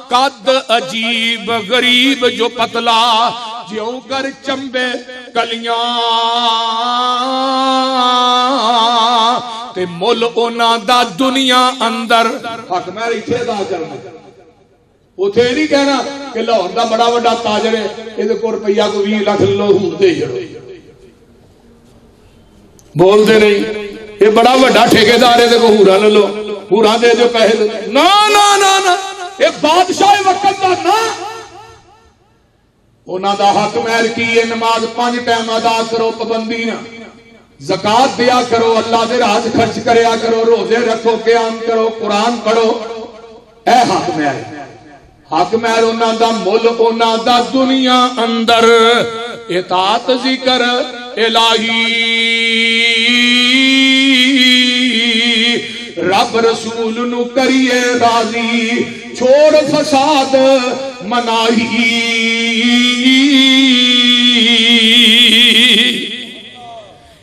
قد عجیب غریب جو پتلا جیوں کر چمبے کلیاں تے مل اونا دا دنیا اندر حق میں ریچھے دا کرنا اتھے نہیں کہنا کہ لاہور دا بڑا بڑا تاجر ہے یہ کو روپیہ کو 20 لاکھ لو ہور دے جڑو بول دے نہیں یہ بڑا بڑا ٹھیکیدار ہے کو ہورا نہ لو ہورا دے جو پیسے نا نا نا نا یہ بادشاہ وقت دا نا اونا دا حق مہر کی یہ نماز 5 ٹائم ادا کرو پابندی نہ زکات دیا کرو اللہ دے راز خرچ کریا کرو روزے رکھو قیام کرو قرآن پڑھو اے حق مہر حق مہر اونا دا مل اونا دا دنیا اندر اطاعت ذکر الہی رب رسول نو کریے راضی چھوڑ فساد مناہی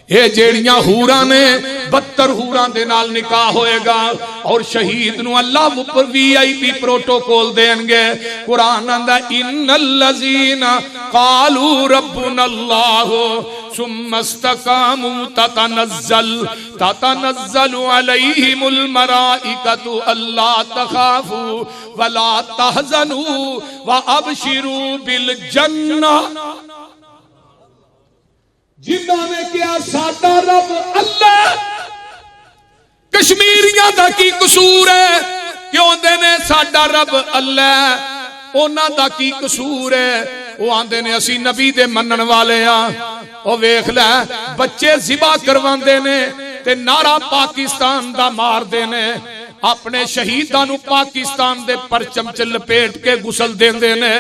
یہ جیڑیاں ہوراں نے 72 ہوراں دے نال نکاح ہوئے گا اور شہید نو اللہ اوپر VIP پروٹوکول دین گے قرآن آندا ان الذین قالوا ربنا اللہ ثم استقاموا تتنزل علیہم الملائکۃ الا تخافوا ولا تحزنوا وابشروا بالجنہ جنہوں نے کیا ساڈا رب اللہ کشمیریاں دا کی قصور ہے کیوں دے نے ساڈا رب اللہ اونا دا کی قصور ہے وہ آندے نے اسی نبی دے منن والے ہاں او ویکھ لے بچے ذبح کرواندے نے تے نعرہ پاکستان دا مار دے نے اپنے شہیداں نو پاکستان دے پرچم چ لپیٹ کے غسل دیندے نے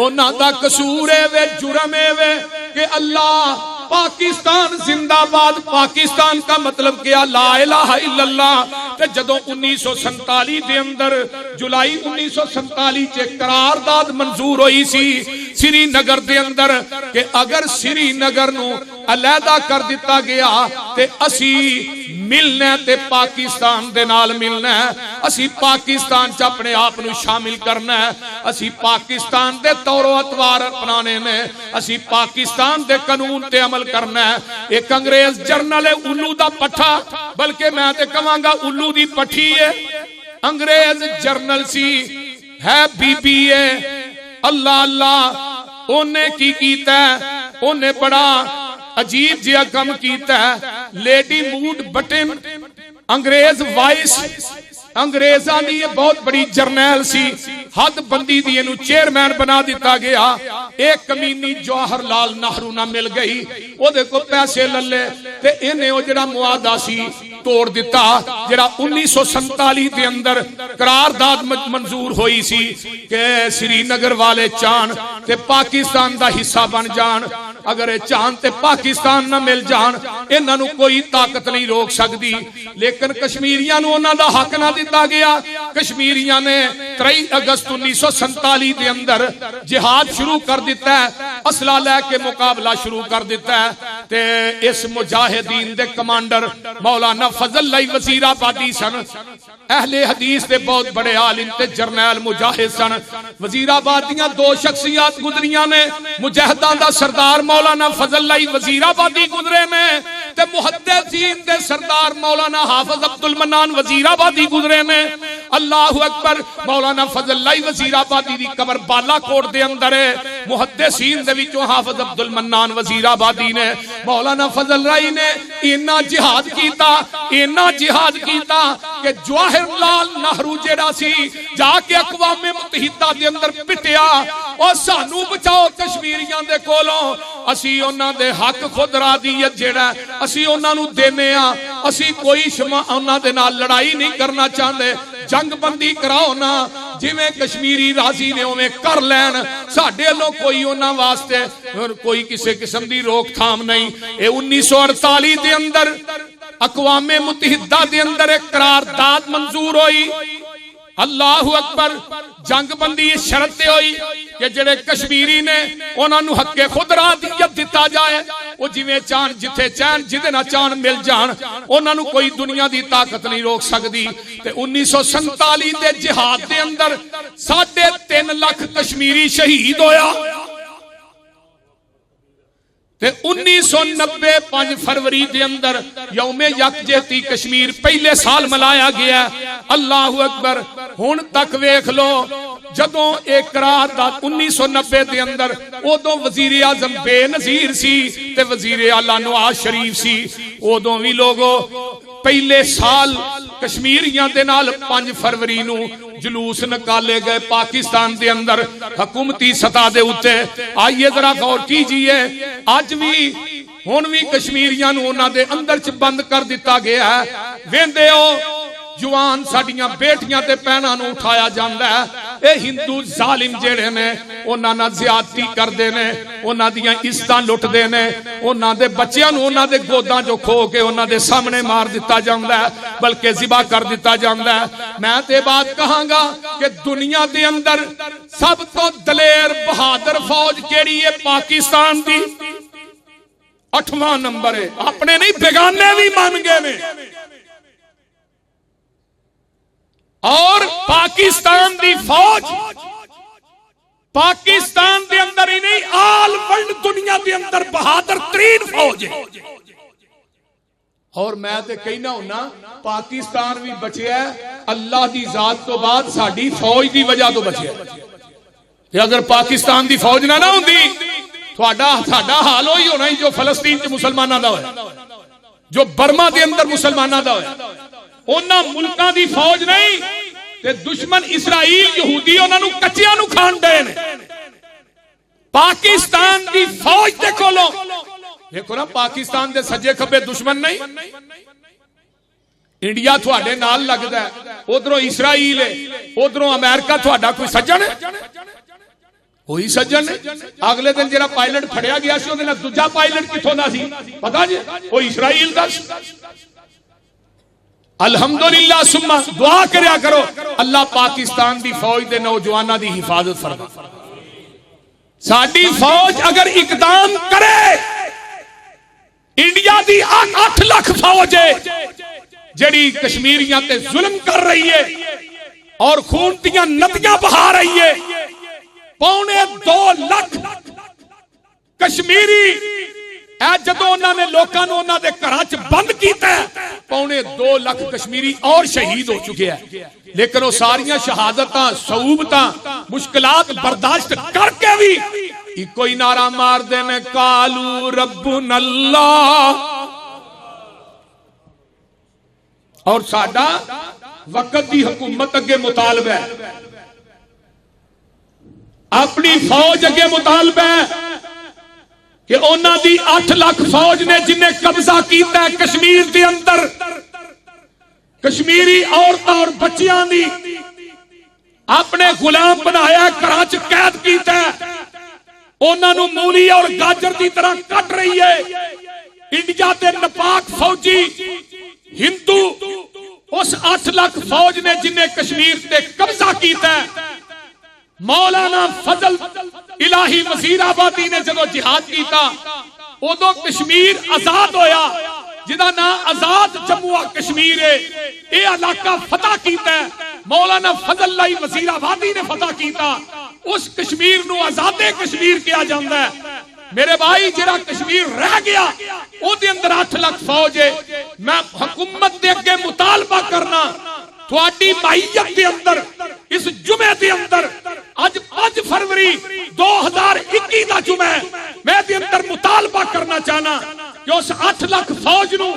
اونا دا قصور ہے وے جرم ہے وے کہ اللہ پاکستان زندہ باد پاکستان کا مطلب کیا لا الہ الا اللہ کہ جدو 1947 دے اندر جولائی 1947 چے قرارداد منظور ہوئی سی سری نگر دے اندر کہ اگر سری نگر نو علیحدہ کر دیتا گیا تے اسی ملنا ہے تے پاکستان دے نال ملنا ہے، اسی پاکستان چ اپنے آپ نو شامل کرنا ہے، اسی پاکستان دے طور و اطوار اپنانے نے، اسی پاکستان دے قانون تے عمل کرنا ہے۔ ایک انگریز جرنل ہے الو دا پٹھا، بلکہ میں تے کہاں گا الو دی پٹھی ہے، انگریز جرنل سی ہے بی بی ہے، اللہ اللہ انہیں کی کیتا ہے، انہیں بڑا عجیب جہا کم کیتا ہے، لیڈی موڈ بٹن انگریز وائس انگریزاں دی یہ بہت بڑی جرنیل سی، حد بندی دی انہوں چیئرمین بنا دیتا گیا۔ ایک کمینی جواہر لال نہرو نہ مل گئی، وہ دیکھو پیسے للے تے انہیں وہ جڑا معاہدہ سی توڑ دیتا، جڑا 1947 دے اندر قرارداد منظور ہوئی سی کہ سری نگر والے چان تے پاکستان دا حصہ بن جان، اگر چان تے پاکستان نہ مل جان انہاں نو کوئی طاقت نہیں روک سکتی، لیکن کشمیریاں نو انہاں دا حق نہ دیتا گیا۔ کشمیریاں نے 23 اگست 1947 دے اندر جہاد شروع کر دیتا ہے، اسلحہ لے کے مقابلہ شروع کر دیتا ہے، تے اس مجاہدین دے کمانڈر مولانا فضل اللہ وزیر آبادی سن، اہل حدیث دے بہت بڑے عالم تے جرنیل مجاہد سن۔ وزیر آبادیاں دو شخصیات گزریاں نے، مجاہداں دا سردار مولانا فضل اللہ وزیر آبادی گزرے نے، تے محدثین دے سردار مولانا حافظ عبد المنان وزیر آبادی گزرے نے۔ اللہ اکبر، مولانا فضل اللہ وزیر آبادی دی قبر بالا کوٹ دے اندر ہے، محدثین دے وچوں حافظ عبد المنان وزیر آبادی نے مولانا فضل اللہ نے اینا جہاد کیتا کہ جواہر لال نہرو جڑا سی جا کے اقوام متحدہ دے اندر پٹیا، اور سانو بچاؤ کشمیریاں دے کولوں، اسی انہاں دے حق خود رادیت جڑا اسی انہاں نو دینے ہاں، اسی کوئی شما انہاں دے نال لڑائی نہیں کرنا چاہندے، جنگ بندی کراؤ نا، جویں کشمیری راضی نے اویں کر لین، ساڈے لو کوئی انہاں واسطے کوئی کسی قسم دی روک تھام نہیں۔ اے 1948 دے اندر اقوام متحدہ دے اندر ایک قرارداد منظور ہوئی، اللہ اکبر، جنگ بندی شرط تے ہوئی کہ جڑے کشمیری نے انہاں نو حق خود رادیت دتا جائے، وہ جویں چان جتھے چین جدے نہ چان مل جان، انہاں نو کوئی دنیا دی طاقت نہیں روک سکتی۔ تے 1947 دے جہاد دے اندر 3.5 لاکھ کشمیری شہید ہویا، تے 1990 5 فروری دے اندر یوم یکجہتی کشمیر پہلے سال ملایا گیا۔ اللہ اکبر، ہن تک ویکھ لو جدوں ایک قرارداد 1990 دے اندر ادوں وزیر اعظم بے نظیر سی تے وزیر اعلیٰ نواز شریف سی، ادوں بھی لوگوں پہلے سال کشمیریاں دے نال 5 فروری نو جلوس نکالے گئے پاکستان دے اندر حکومتی سطح دے اتے۔ آئیے ذرا غور کیجئے، آج بھی ہن بھی کشمیریاں نو انہاں دے اندر چ بند کر دیتا گیا ہے، ویندے ہو جوان ساڈیاں بیٹیاں تے پہناں نو اٹھایا جاندا ہے، اے ہندو ظالم جڑے نے انہاں نال زیادتی کردے نے، انہاں دیاں عزتاں لٹدے نے، انہاں دے بچیاں نو انہاں دے گوداں جو کھو کے انہاں دے سامنے مار دتا جاندا ہے، بلکہ ذبح کر دتا جاندا ہے۔ میں تے بات کہاں گا کہ دنیا دے اندر سب تو دلیر بہادر فوج کیڑی ہے؟ پاکستان دی 8واں نمبر ہے، اپنے نہیں بیگانے بھی مان گئے نے، اور پاکستان دی فوج پاکستان دے اندر ہی نہیں آل ورلڈ دنیا دے اندر بہادر ترین فوج ہے۔ اور میں تے کہنا ہونا پاکستان بھی بچیا ہے اللہ دی ذات تو بعد ساڈی فوج دی وجہ تو بچیا ہے، کہ اگر پاکستان دی فوج نہ ہوندی ساڈا حال ہوئی ہونا ہی جو فلسطین چ مسلماناں دا ہویا، جو برما دے اندر مسلماناں دا ہویا۔ انہاں ملکاں دی فوج نہیں تے دشمن اسرائیل یہودی انہاں نو کچیاں نو کھان دے نے، پاکستان دی فوج دے کولوں دیکھو نا، پاکستان دے سجے کھبے دشمن نہیں، انڈیا تھوڑے نال لگدا ہے، ادھروں اسرائیل ہے، ادھروں امریکہ تھوڑا کوئی سجن ہے؟ کوئی سجن ہے۔ اگلے دن جڑا پائلٹ پھڑیا گیا سی اودے نال دوجا پائلٹ کتھوں دا سی پتہ جی؟ وہ اسرائیل دا سی۔ الحمدللہ ثم دعا کریا کرو اللہ پاکستان دی فوج دے نوجواناں دی حفاظت فرما۔ ساڈی فوج اگر اقدام کرے، انڈیا دی 8 لاکھ فوج ہے، جڑی کشمیریاں تے ظلم کر رہی ہے اور خون دیاں ندیاں بہا رہی ہے. 2.25 لاکھ کشمیری اے جدوں انہاں نے لوکاں نوں انہاں دے گھراں چ بند کیتا ہے 2.25 لاکھ کشمیری اور شہید ہو چکے ہیں. لیکن وہ ساریاں شہادتاں صعوبتاں مشکلات برداشت کر کے بھی ایک ہی نعرہ مار دینے قالوا ربنا اللہ. اور ساڈا وقت دی حکومت اگے مطالبہ ہے, اپنی فوج اگے مطالبہ ہے کہ انہاں دی 8 لاکھ فوج نے جنہیں قبضہ کیتا ہے کشمیر دے اندر, کشمیری عورتاں اور بچیاں دی اپنے غلام بنایا, کراچ قید کیتا ہے, انہاں نوں مولی اور گاجر دی طرح کٹ رہی ہے. انڈیا دے ناپاک فوجی ہندو اس 8 لاکھ فوج نے جنہیں کشمیر تے قبضہ کیتا ہے. مولانا فضل الہی وزیر آبادی نے جدو جہاد کیتا ادو کشمیر آزاد ہویا, جدا نام آزاد جموں کشمیر ہے. یہ علاقہ فتح کیتا ہے مولانا فضل الہی وزیر آبادی نے فتح کیتا. اس کشمیر نو آزاد کشمیر کیا جاندہ ہے. میرے بھائی جڑا کشمیر رہ گیا او دے اندر 8 لاکھ فوج ہے. میں حکومت دے اگے مطالبہ کرنا تھوڑی مائیت دے اندر اس جمعے دے اندر اج 5 فروری 2021 دا جمعہ ہے, میں دے اندر مطالبہ کرنا چاہنا کہ اس 8 لاکھ فوج نو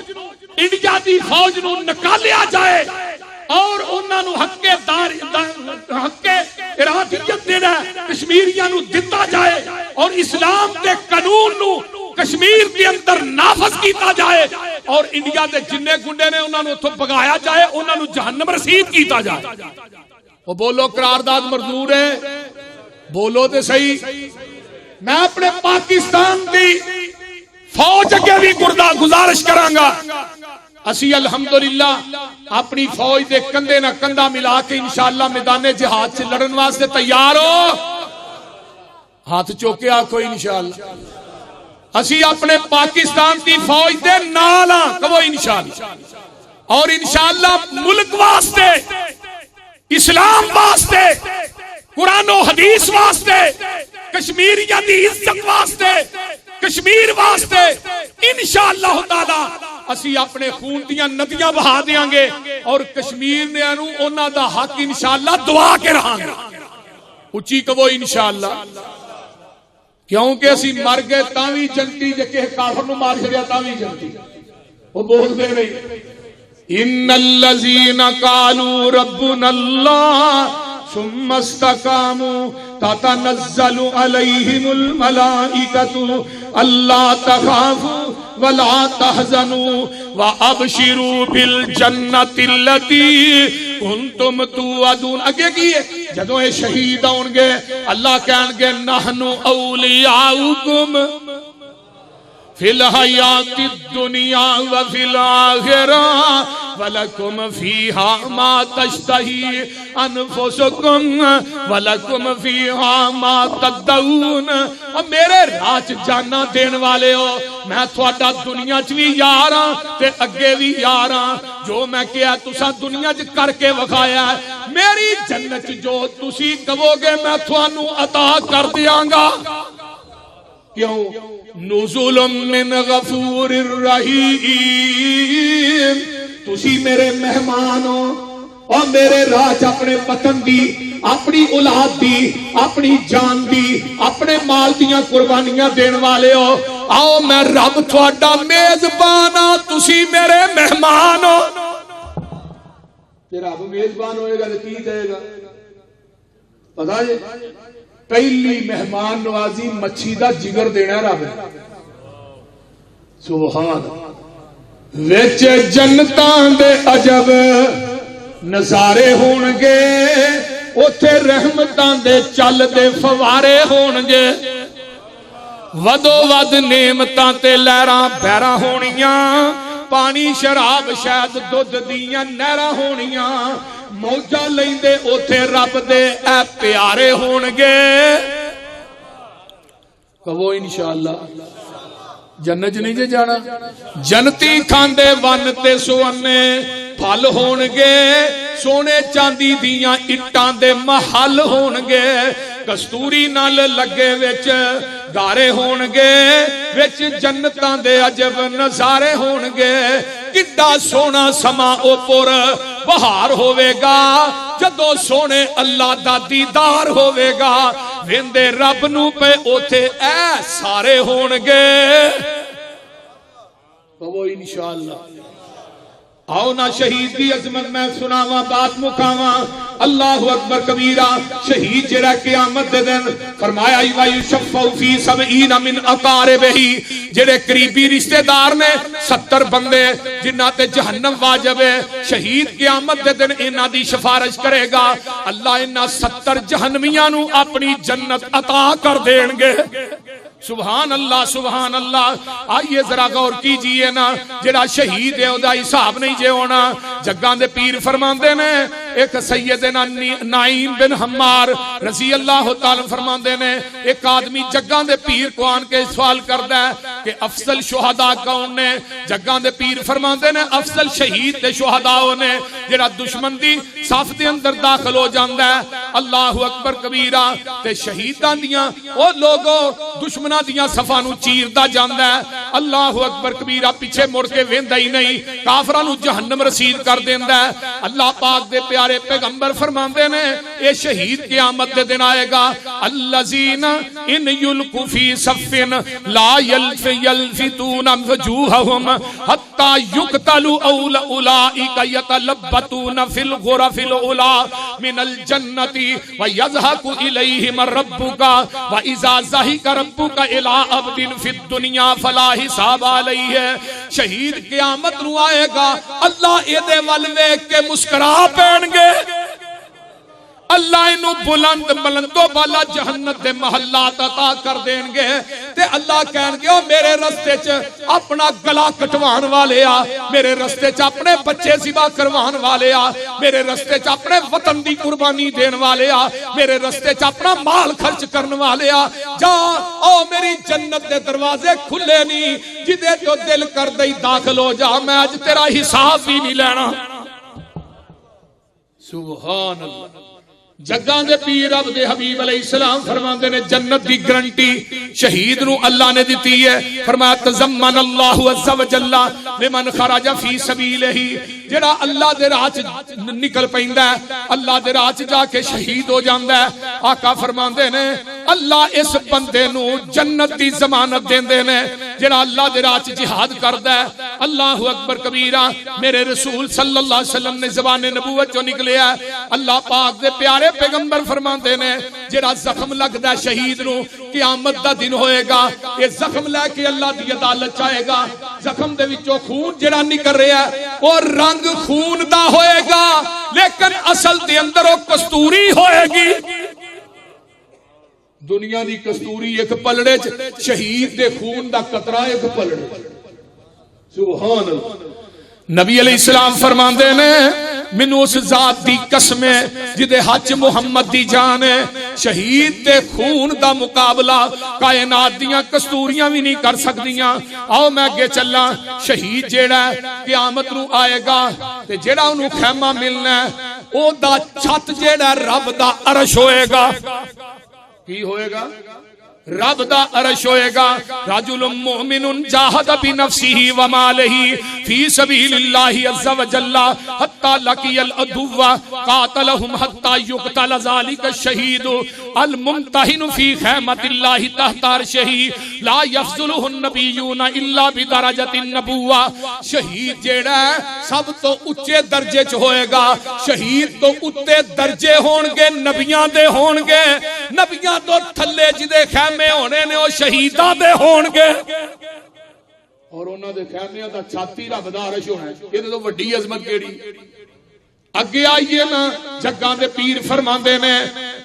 انڈیا دی فوج نو نکالیا جائے اور انہاں نو حق ارادیت دینا کشمیریاں نو دتا جائے اور اسلام دے قانون نو کشمیر کے اندر نافذ کیتا جائے اور انڈیا دے جننے گنڈے نے انہاں نو اتھوں بگایا جائے, انہاں نو جہنم رسید کیتا جائے. وہ بولو قرارداد منظور ہے, بولو تے صحیح. میں اپنے پاکستان دی فوج اگے بھی گزارش کرانگا, اسی الحمدللہ اپنی فوج دے کندھے نہ کندھا ملا کے انشاءاللہ میدان جہاد سے لڑن واسطے تیار ہو. ہاتھ چوکے آکھو انشاءاللہ. اسی اپنے پاکستان دی فوج دے نال ہاں, کہو انشاءاللہ. اور انشاءاللہ ملک واسطے, اسلام واسطے, قرآن و حدیث واسطے, کشمیریہ دی عزت واسطے, کشمیر واسطے انشاءاللہ تعالی اسی اپنے خون دیاں ندیاں بہا دیاں گے اور کشمیر نے انہوں انہاں دا حق انشاءاللہ دعا کے رہاں گے. اچھی کہو انشاءاللہ. کیونکہ اسی مر گئے تاوی جنتی جے کہ کافر نو مار چھڑیا تاوی جنتی. وہ بول دے نہیں ان الذین قالوا ربنا اللہ ثم استقاموا تتنزل علیہم الملائکۃ الا تخافوا ولا تحزنوا وابشروا بالجنۃ التي کنتم توعدون. اگے کی ہے جدوں یہ شہید ہون گے اللہ کہن گے نحن اولیاؤکم فی الحیات الدنیا وفی الآخرہ وَلَكُمْ فِيهَا مَا تَشْتَهِي أَنفُسُكُمْ وَلَكُمْ فِيهَا مَا تَدَّعُونَ. اور میرے راج جانا دین والے ہو, میں تھوڑا دنیا چ بھی یار ہاں تے اگے بھی یار ہاں. جو میں کیا تسا دنیا چ کر کے وکھایا ہے, میری جنت جو تسی کہو گے میں تھانوں عطا کر دیاں گا. کیوں؟ نزول من غفور الرحیم. تسی میرے مہمان ہو اور میرے راج اپنے وطن دی, اپنی اولاد دی, اپنی جان دی, اپنے مال دیاں قربانیاں دین والے ہو. آؤ میں رب تھوڑا میزبان ہوں, تسی میرے مہمان ہو. رب میزبان ہوئے گا تو کی کہے گا پتا جی؟ پہلی مہمان نوازی مچھی دا جگر دینا رب. سبحان وچ جنتاں دے عجب نظارے ہون گے, اوتھے رحمتاں دے چل دے فوارے ہون گے. ودو ود نعمتاں تے لہراں بہراں ہونیاں, پانی شراب شاید دودھ دیاں نہراں ہونیاں. موجہ لیندے اوتھے رب دے اے پیارے ہون گے. کہو انشاءاللہ. جنت نہیں جے جانا جنتی کھاندے ون تے سونے پھل ہون گے سونے چاندی دیاں اٹاں دے محل ہون گے کستوری نال لگے وچ گارے ہون گے وچ جنتاں دے عجب نظارے ہون گے کڈا سونا سما او پر بہار ہوے گا جدو سونے اللہ دا دیدار ہوے گا ویندے رب نو پہ اوتھے اے سارے ہون گے وہ انشاءاللہ آؤ نا شہید دی عظمت میں سناواں بات مکاواں اللہ اکبر کبیرہ شہید جڑا قیامت دے دن فرمایا وَيُشَفَّعُ فِي سَبْعِينَ مِنْ أَقَارِبِهِ جڑے قریبی رشتہ دار نے 70 بندے جنہاں تے جہنم واجب ہے شہید قیامت دے دن انہاں دی سفارش کرے گا اللہ انہاں 70 جہنمیاں نو اپنی جنت عطا کر دین گے سبحان اللہ آئیے ذرا غور کیجئے نا جڑا شہید ہے دا حساب نہیں جے ہونا جگاں دے پیر فرماندے نے ایک سیدنا نعیم بن حمار رضی اللہ تعالی فرماندے نے ایک آدمی جگاں دے پیر کو آن کے سوال کردا ہے کہ افضل شہداء کون نے جگاں دے پیر فرماندے نے افضل شہید تے شہداء نے جڑا دشمن دی صف دے اندر داخل ہو جاندا ہے اللہ اکبر کبیرہ تے شہیداں دیاں او لوگوں دشمن دیاں صفاں نو چیردا جاندا ہے اللہ اکبر کبیرہ پیچھے مڑ کے ویندا ہی نہیں کافراں نو جہنم رسید کر دیندا ہے اللہ پاک دے پیارے پیغمبر فرماندے نے اے شہید قیامت دے دن آئے گا الذین ان یلقوا فی صف لا یلفتون وجوہہم حتی یقتلوا اولئک یتلبطون فی الغرف العلی من الجنۃ ویضحک الیہم ربک واذا ضحک ربک الى عبد فی الدنیا فلا حساب علیہ شہید قیامت نو آئے گا اللہ اے دے ول ویکھ کے مسکرا پین گے اللہ انہوں بلند بلندو بالا جہنت دے محلات عطا کر دیں گے تے اللہ کہن گے میرے رستے چ اپنا گلا کٹوان والے آ میرے رستے چ اپنے بچے ذبح کروان والے آ میرے رستے چ اپنے وطن دی قربانی دین والے آ میرے رستے چ اپنا مال خرچ کرن والے آ جا او میری جنت دے دروازے کھلے نہیں جدے جو دل کر دئی داخل ہو جا میں اج تیرا حساب بھی نہیں لینا سبحان اللہ جگاں دے پیر رب دے حبیب علیہ السلام فرماندے نے جنت دی گارنٹی شہید نو اللہ نے دیتی ہے فرمایا تضمن اللہ عز وجل لمن خرج فی سبیلہ جڑا اللہ دے راہ چ نکل پیندا ہے اللہ دے راہ چ جا کے شہید ہو جاندا ہے آقا فرماندے نے اللہ اس بندے نو جنت دی ضمانت دیندے نے جڑا اللہ دے راہ چ جہاد کردا ہے اللہ اکبر کبیرہ میرے رسول صلی اللہ علیہ وسلم نے زبان نبوت جو نکلیا ہے اللہ پاک دے پیارے پیغمبر فرماندے نے جڑا زخم لگدا ہے شہید نو قیامت دا دن ہوئے گا یہ زخم لے کے اللہ دی عدالت چاہے گا زخم دے وچوں خون جڑا نکل رہا ہے اور رنگ خون دا ہوئے گا لیکن اصل دے اندر وہ کستوری ہوئے گی دنیا دی کستوری ایک پلڑے شہید دے خون دا قطرہ ایک پلڑے سبحان اللہ نبی علیہ السلام فرماندے نے مینوں اس ذات دی قسم ہے جدے ہاتھ محمد دی جان ہے شہید تے خون دا مقابلہ کائنات دیاں کستوریاں بھی نہیں کر سکدیاں آؤ میں اگے چلاں شہید جیڑا ہے قیامت نو آئے گا تے جیڑا اونوں خیمہ ملنا ہے او دا چھت جیڑا رب دا عرش ہوئے گا کی ہوئے گا رب دا عرش ہوئے گا رجل مؤمن جاہد بنفسہ ومالہ فی سبیل اللہ عز وجل حتی لقی العدو قاتلہم حتی یقتل ذالک الشہید الممتحن فی خیمت اللہ تحت عرشہ لا یفضلہ النبیون الا بدرجۃ النبوہ شہید جیڑا ہے سب تو اچے درجے چ ہوئے گا شہید تو اتے درجے ہون گے نبیاں دے ہون گے نبیاں تو تھلے جدے خیمے میں ہونے نے وہ شہیدہ دے ہون گے اور انہوں دے خیمیاں دا چھاتی رب دا عرش ہونا ہے یہ تو وڈی عظمت کیڑی اگے آئیے نا جگاں دے پیر فرماندے نے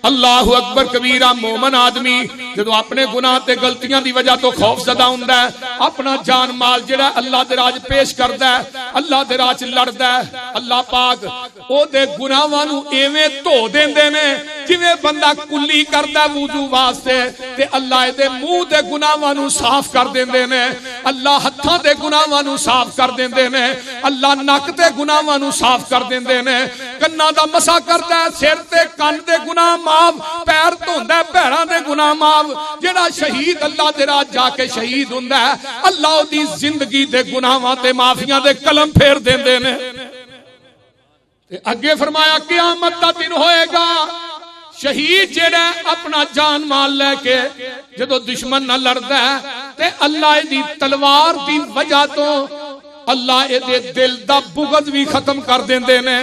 اللہ اکبر کبیرہ مومن آدمی جدوں اپنے گناہ تے غلطیاں دی وجہ تو خوف زدہ ہوندا ہے اپنا جان مال جڑا اللہ دے راہ پیش کردا ہے اللہ دے راہ لڑدا ہے اللہ پاک او دے گناہاں نو ایویں دھو دیندے نے جویں بندہ کلی کردا وضو واسطے تے اللہ دے منہ دے گناہاں نو صاف کر دیندے نے اللہ ہتھاں دے گناہاں نو صاف کر دیندے نے اللہ نک تے گناہاں نو صاف کر دیندے نے کناں دا مسا کردا ہے سر تے کان دے گناہ معاف پیر دھوندا ہے پیراں دے گناہ معاف جڑا شہید اللہ دے راہ جا کے شہید ہوندا ہے اللہ دی زندگی دے گناہاں تے معافیاں دے قلم پھیر دیندے نے تے اگے فرمایا قیامت دا دن ہوئے گا شہید جڑا اپنا جان مال لے کے جدو دشمن نہ لڑدا ہے تے اللہ دی تلوار دی وجہ تو اللہ دے دل دا بغض بھی ختم کر دیندے نے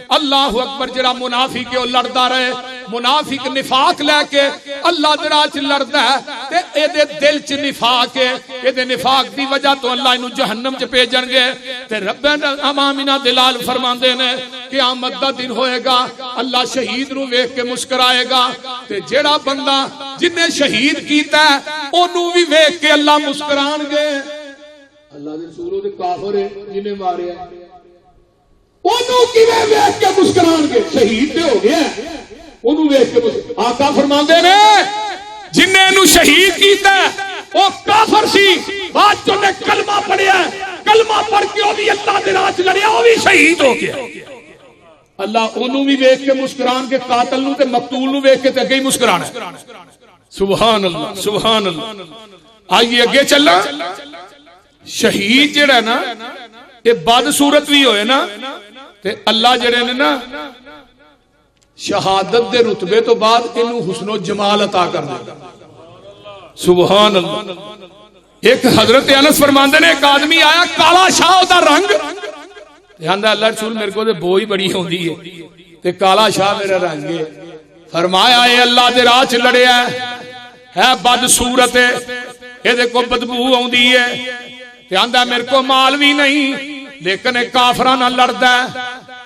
اللہ اکبر جڑا منافق ہے لڑدا رہے منافق نفاق لے کے اللہ دے راہ لڑدا ہے تے اے دے دل چ نفاق ہے اے دے نفاق دی وجہ تو اللہ اینو جہنم چ بھیجن گے تے رب امامنا دلال فرماندے نے قیامت دا دن ہوئے گا اللہ شہید نو ویکھ کے مسکرائے گا تے جڑا بندہ جن نے شہید کیتا ہے اونوں بھی ویکھ کے اللہ مسکران گے اللہ دے رسولوں دے کافر ہے جنہیں مارے اونوں کیویں ویکھ کے مسکران گے شہید تے ہو گیا اونوں ویکھ کے آقا فرماندے نے جن نے انو شہید کیتا ہے او کافر سی بعد جو نے کلمہ پڑھیا کلمہ پڑھ کے او بھی اللہ دے راہ لڑیا او بھی شہید ہو گیا اللہ انو بھی ویکھ کے مسکران کے قاتل نو تے مقتول نو ویکھ کے تے اگے ہی مسکرانا سبحان اللہ سبحان اللہ آئیے اگے چلنا شہید جڑا ہے نا یہ بد صورت بھی ہوئے نا تے اللہ جڑے نے نا شہادت دے رتبے تو بعد انو حسن و جمال عطا کر دے سبحان اللہ ایک حضرت انس فرماندے نے ایک آدمی آیا کالا شاہ دا رنگ یہاں اللہ رسول میرے کو دے بوئی بڑی ہوندی ہے تے کالا شاہ میرا رنگ ہے فرمایا اے اللہ دے راہ چ لڑیا ہے بد صورت ہے اے دے کو بدبو ہوندی ہے تے آندا میرے کو مال بھی نہیں لیکن کافراں نال لڑدا ہے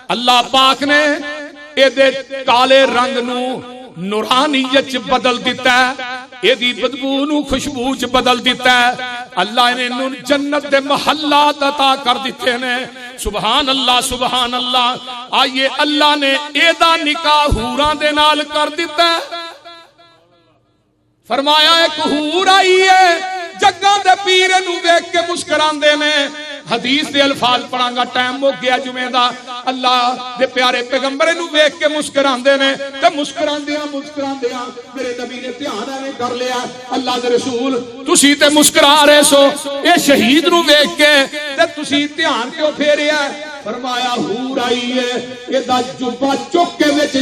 اللہ پاک نے اے دے کالے رنگ نو نورانیت چ بدل دیتا ہے اے دی بدبو نو خوشبو چ بدل دیتا ہے اللہ نے انہوں جنت دے محلات عطا کر دیتے نے سبحان اللہ آئیے اللہ نے اے دا نکاح حوراں دے نال کر دیتا ہے فرمایا ایک حور آئی ہے جگہ دے پیرے نو دیکھ کے مسکران دے نے حدیث دے الفاظ پڑھاں گا ٹائم ہو گیا جمعہ دا اللہ دے پیارے پیغمبر نو دیکھ کے مسکران دے نے تے مسکران دیاں میرے نبی نے دھیان ایویں کر لیا اللہ دے رسول تسی تے مسکرا رہے سو اے شہید نو دیکھ کے تے تسی دھیان کیوں پھیریا فرمایا حور آئی ہے یہ دا جبہ چک کے وچ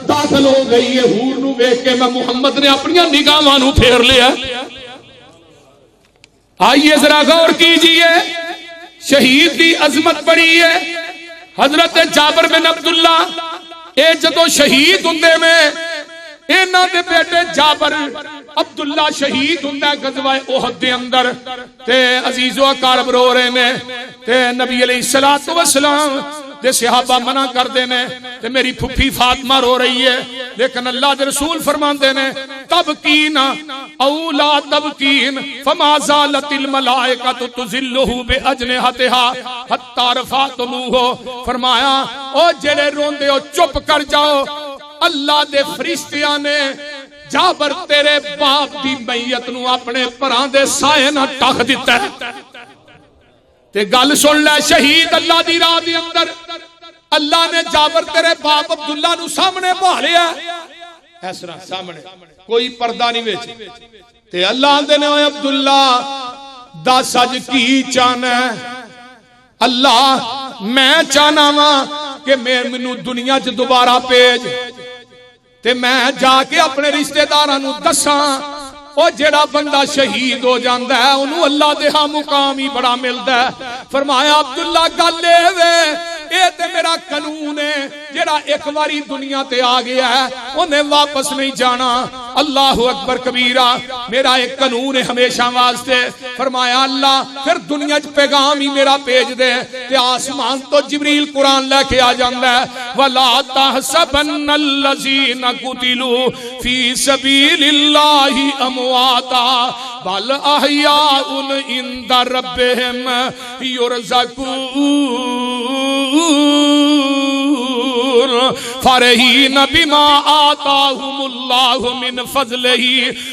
داخل ہو گئی ہے حور نو دیکھ کے میں محمد نے اپنی نگاہاں نو پھیر لیا آئیے ذرا غور کیجئے شہید دی عظمت بڑی ہے حضرت جابر بن عبداللہ اے جدو شہید ہندے میں اینا دے بیٹے جابر عبداللہ شہید ہندہ غزوہ احد دے اندر تے عزیز و اقارب رو رہے نے تے نبی علیہ السلام دے صحابہ منع کر دینے تے میری پھپھی فاطمہ رو رہی ہے لیکن اللہ دے رسول فرمان دینے تبکین اولا تبکین فما زالت الملائکہ تزلہو بے اجنحتہا حتی رفعتموہو فرمایا او جڑے روندے ہو چپ کر جاؤ اللہ دے فرشتیاں نے جابر تیرے باپ دی میت نو اپنے پران دے سائے نہ ٹک دیتا ہے تے گل سن لے شہید اللہ دی راہ دی اندر اللہ نے جابر تیرے باپ عبداللہ نو سامنے بھالیا اس طرح سامنے کوئی پردہ نہیں وچ تے اللہ دے نے عبداللہ دا سج کی چاہنا اللہ میں چاہنا وا کہ مینوں دنیا چ دوبارہ بھیج تے میں جا کے اپنے رشتہ داراں نو دساں او جڑا بندہ شہید ہو جاندا ہے انہوں اللہ دے ہاں مقام ہی بڑا ملدا ہے فرمایا عبداللہ گل اے تے میرا قانون ہے جڑا ایک واری دنیا تے آ گیا ہے انہیں واپس نہیں جانا اللہ اکبر کبیرہ. میرا ایک قانون ہے ہمیشہ واسطے. فرمایا اللہ پھر دنیا چ پیغام ہی میرا بھیج دے تے آسمان تو جبریل قرآن لے کے آ جاندا ہے. وَلَا تَحْسَبَنَّ الَّذِينَ قُتِلُوا فِي سَبِيلِ اللَّهِ أَمْوَاتًا بَلْ أَحْيَاءٌ عِندَ رَبِّهِمْ يُرْزَقُونَ فَرِحِينَ بِمَا آتَاهُمُ اللَّهُ مِنْ فَضْلِهِ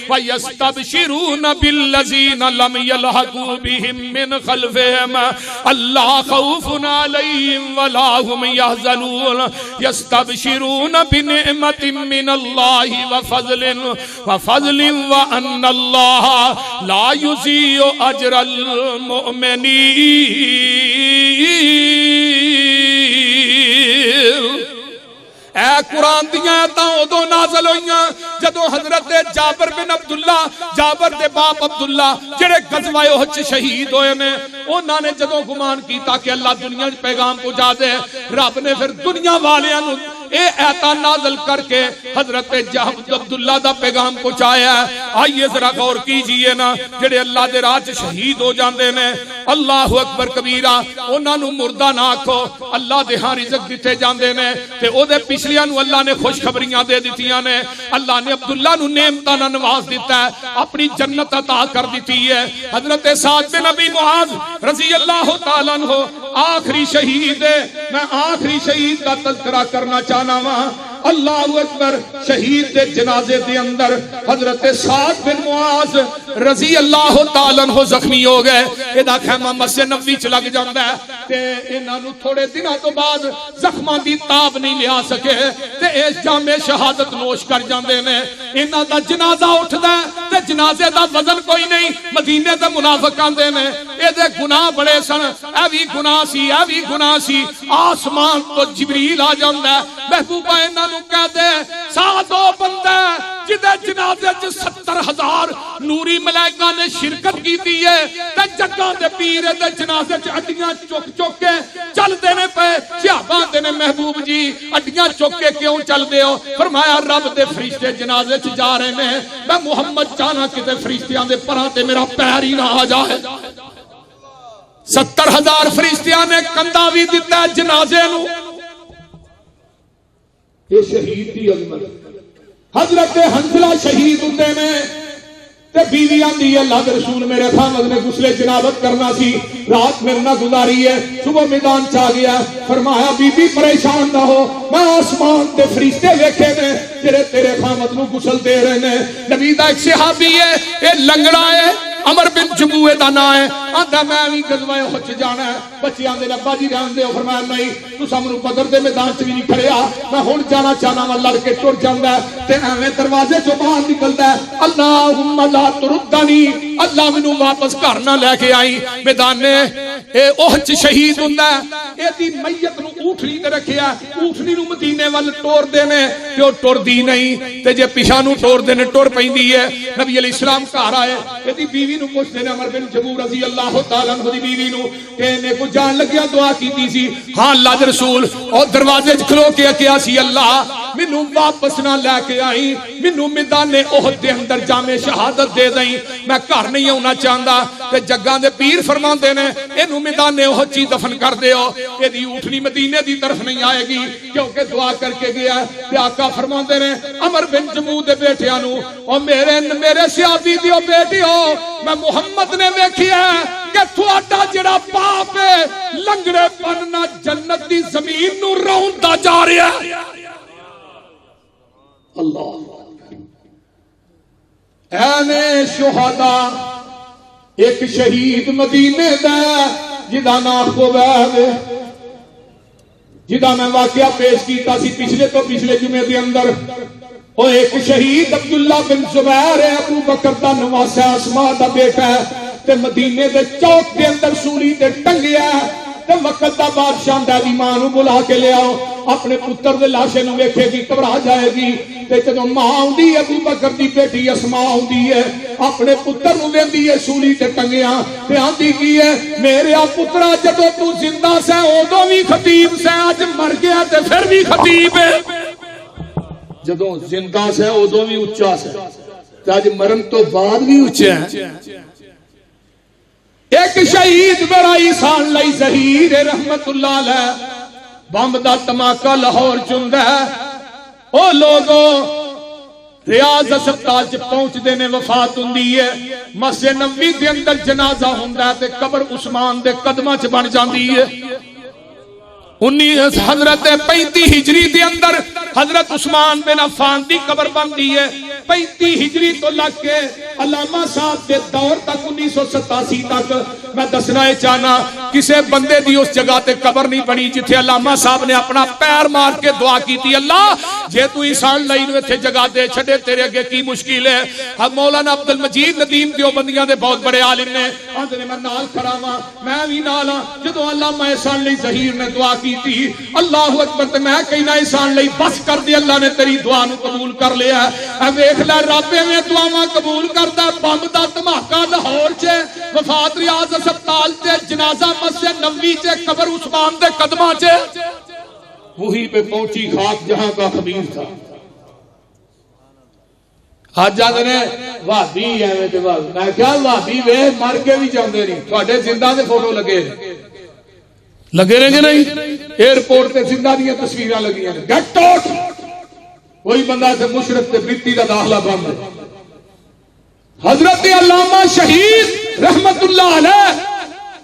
وَيَسْتَبْشِرُونَ بِالَّذِينَ لَمْ يَلْحَقُوا بِهِمْ مِنْ خَلْفِهِمْ أَلَّا خَوْفٌ عَلَيْهِمْ وَلَا هُمْ يَحْزَنُونَ يَسْتَبْشِرُونَ بِنِعْمَةٍ مِّنَ اللَّهِ وَفَضْلٍ وَأَنَّ اللَّهَ لَا يُضِيعُ أَجْرَ الْمُؤْمِنِينَ. اے قرآن دیاں آیتاں ادو نازل ہوئیاں جدو حضرت جابر بن عبداللہ جابر دے باپ عبداللہ جڑے غزوہ احد وچ شہید ہوئے نے انہاں نے جدو گمان کیتا کہ اللہ دنیا وچ پیغام پہنچا دے رب نے پھر دنیا والیاں نو اے آیتاں نازل کر کے حضرت جابر عبداللہ دا پیغام پہنچایا ہے. آئیے ذرا غور کیجئے نا جڑے اللہ دے راہ وچ شہید ہو جاندے نے اللہ اکبر کبیرہ انہاں نو مردہ نہ آکھو. اللہ دے ہاں رزق دتے جاندے نے تے او دے پچھلیاں نو اللہ نے خوشخبریاں دے دتیاں نے. اللہ نے عبداللہ نو نعمتاں نال نواز دیتا ہے اپنی جنت عطا کر دیتی ہے. حضرت سعد بن ابی معاذ رضی اللہ تعالیٰ عنہ آخری شہید ہے. میں آخری شہید کا تذکرہ کرنا چاہنا وا. اللہ اکبر. شہید دے جنازے دے اندر حضرت سعد بن معاذ رضی اللہ تعالیٰ عنہ زخمی ہو گئے. ایدہ خیمہ مسجد نبوی چ لگ جاندا ہے تے انہاں نو تھوڑے دنوں تو بعد زخماں دی تاب نہیں لیا سکے تے اس جام شہادت نوش کر جاندے نے. انہاں دا جنازہ اٹھدا ہے تے جنازے دا وزن کوئی نہیں. مدینے دے منافق آندے نے اے دے گناہ بڑے سن اے وی گناہ سی اے وی گناہ سی. آسمان تو جبریل آ جاندا ہے محبوبہ انہاں نو کہہ دے ساتھ او بندہ جدے جنازے چ 70,000 نوری ملائکہ نے شرکت کی دی ہے تے جگہ دے پیر دے جنازے چ اڈیاں چک چک کے چل دینے پہ. صحابہ دے نے محبوب جی اڈیاں چک کے کیوں چل دے ہو؟ فرمایا رب دے فرشتے جنازے چ جا رہے ہیں میں محمد چاہنا کتے فرشتیاں دے پراں تے میرا پیر ہی نہ آ جائے. 70,000 فرشتیاں نے کندھا بھی دیتا ہے جنازے نو. یہ شہید دی عظمت. حضرت حنظلہ شہید ہوندے نے تے بیوی آندی ہے اللہ دے رسول میرے خامد نے غسل جنابت کرنا سی رات میرے نہ گزاری ہے صبح میدان چا گیا. فرمایا بی بی پریشان نہ ہو میں آسمان تے فرشتے ویکھے نے جڑے تیرے خامد نو غسل دے رہے نے. نبی دا ایک صحابی ہے اے لنگڑا ہے عمر بن جموع دا نام ہے آندا میں بھی غزوہ احد جانا ہے. بچیاں دے ابا جی رہن دے. فرمایا نہیں تو سامنے بدر دے میدان چ بھی نہیں کھڑیا میں ہن جانا چاہنا وا. لڑ کے ٹر جاندا ہے تے ایویں دروازے چوں باہر نکلدا ہے اللہم لا تردنی اللہ مینوں واپس گھر نہ لے کے آئی. میدان احد شہید ہوندا ہے اے دی میت نو اونٹنی تے رکھیا اونٹنی نو مدینے ول ٹور دے نے تے او ٹردی نہیں تے جے پیچھے نو ٹور دے نے ٹر پیندی ہے. نبی علیہ السلام گھر آئے اے دی بیوی نو پوچھتے نے عمر بن جموع رضی اللہ تعالیٰ عنہ دی بیوی نو کہ نے کو جان لگیا دعا کیتی سی؟ ہاں اللہ دے رسول اور دروازے وچ کھلو کے کیا سی اللہ مینوں واپس نہ لے کے آئی مینوں میدان احد دے اندر جام شہادت دے دئی میں گھر نہیں آنا چاہندا. تے جگاں دے پیر فرماندے نے اینوں میدان احد چ دفن کر دیو اے دی اونٹنی مدینے دی طرف نہیں آئے گی کیونکہ دعا کر کے گیا. تے آقا فرماندے نے عمر بن جموع دے بیٹیاں نو او میرے صحابی دیو بیٹیو میں محمد نے ویکھیا کہ تھوڑا جڑا باپ ہے لنگڑے پننا جنت دی زمین نو روندا جا رہا ہے. اللہ اینے شہداء ایک شہید مدینے دا جدا نام خبیب جدا میں واقعہ پیش کیتا سی پچھلے جمعے دے اندر. وہ ایک شہید عبداللہ بن زبیر ہے ابو بکر دا نواسہ اسماء دا بیٹا ہے تے مدینے دے چوک دے اندر سولی تے ٹنگیا تے وقت دا بادشاہ دی ماں نو بلا کے لے آؤ اپنے پتر دے لاشے نو ویکھے گی گھبرا جائے گی. تے جدوں ماں آوندی ہے ابو بکر دی بیٹی اسماء آوندی ہے اپنے پتر نو ویندی ہے سولی تے ٹنگیا تے آندی کی ہے میرے پترا جدوں تو زندہ سے اودوں وی خطیب سے اج مر گیا تے پھر بھی خطیب ہے. جدوں زندہ سے ادو بھی اچا سے اج مرن تو بعد بھی اچے ہیں. ایک شہید میرا ایسان لئی ظہیر رحمت اللہ علیہ بمب دا دھماکہ لاہور چندا ہے. او لوگوں ریاض ہسپتال چ پہنچدے نے وفات ہوندی ہے. مسجد نبوی دے اندر جنازہ ہوندا ہے تے قبر عثمان دے قدماں چ بن جاندی ہے. حضرت 35 ہجری دے اندر حضرت عثمان بن عفان دی قبر بندی ہے. 35 ہجری تو لگ کے علامہ صاحب دے دور تک 1987 تک میں دسنا چاہنا کسے بندے دی اس جگہ تے قبر نہیں بنی جتھے علامہ صاحب نے اپنا پیر مار کے دعا کی تھی اللہ جے تو ایسان لئی نو ایتھے جگہ دے چھڑے تیرے اگے کی مشکل ہے. مولانا عبد المجید ندیم دیوبندیاں دے بہت بڑے عالم نے آندے نے میں نال کھڑا ہاں میں وی نال ہاں. جدوں علامہ احسان لئی ظہیر نے دعا کی تھی اللہ اکبر تے میں کہنا احسان لئی بس کر دی اللہ نے تیری دعا نو قبول کر لیا ہے. ویکھ لے رب میں دعاواں قبول کردا. بم دا دھماکہ لاہور چ وفات ریاض ہسپتال تے جنازہ مسجد نبوی چ قبر عثمان دے قدماں چ وہی پہ پہنچی خاک جہاں کا خبیر تھا. آج جاندے نے وہابی ایویں تے میں کیا وہابی وے مر کے بھی جاندے نہیں تواڈے زندہ دے فوٹو لگے رہے کہ نہیں. ایئرپورٹ تے زندہ دیاں تصویراں لگیاں نے. گیٹ آؤٹ وہی بندہ سے مشرق تے بریتی دا داخلہ بند ہے. حضرت علامہ شہید رحمت اللہ علیہ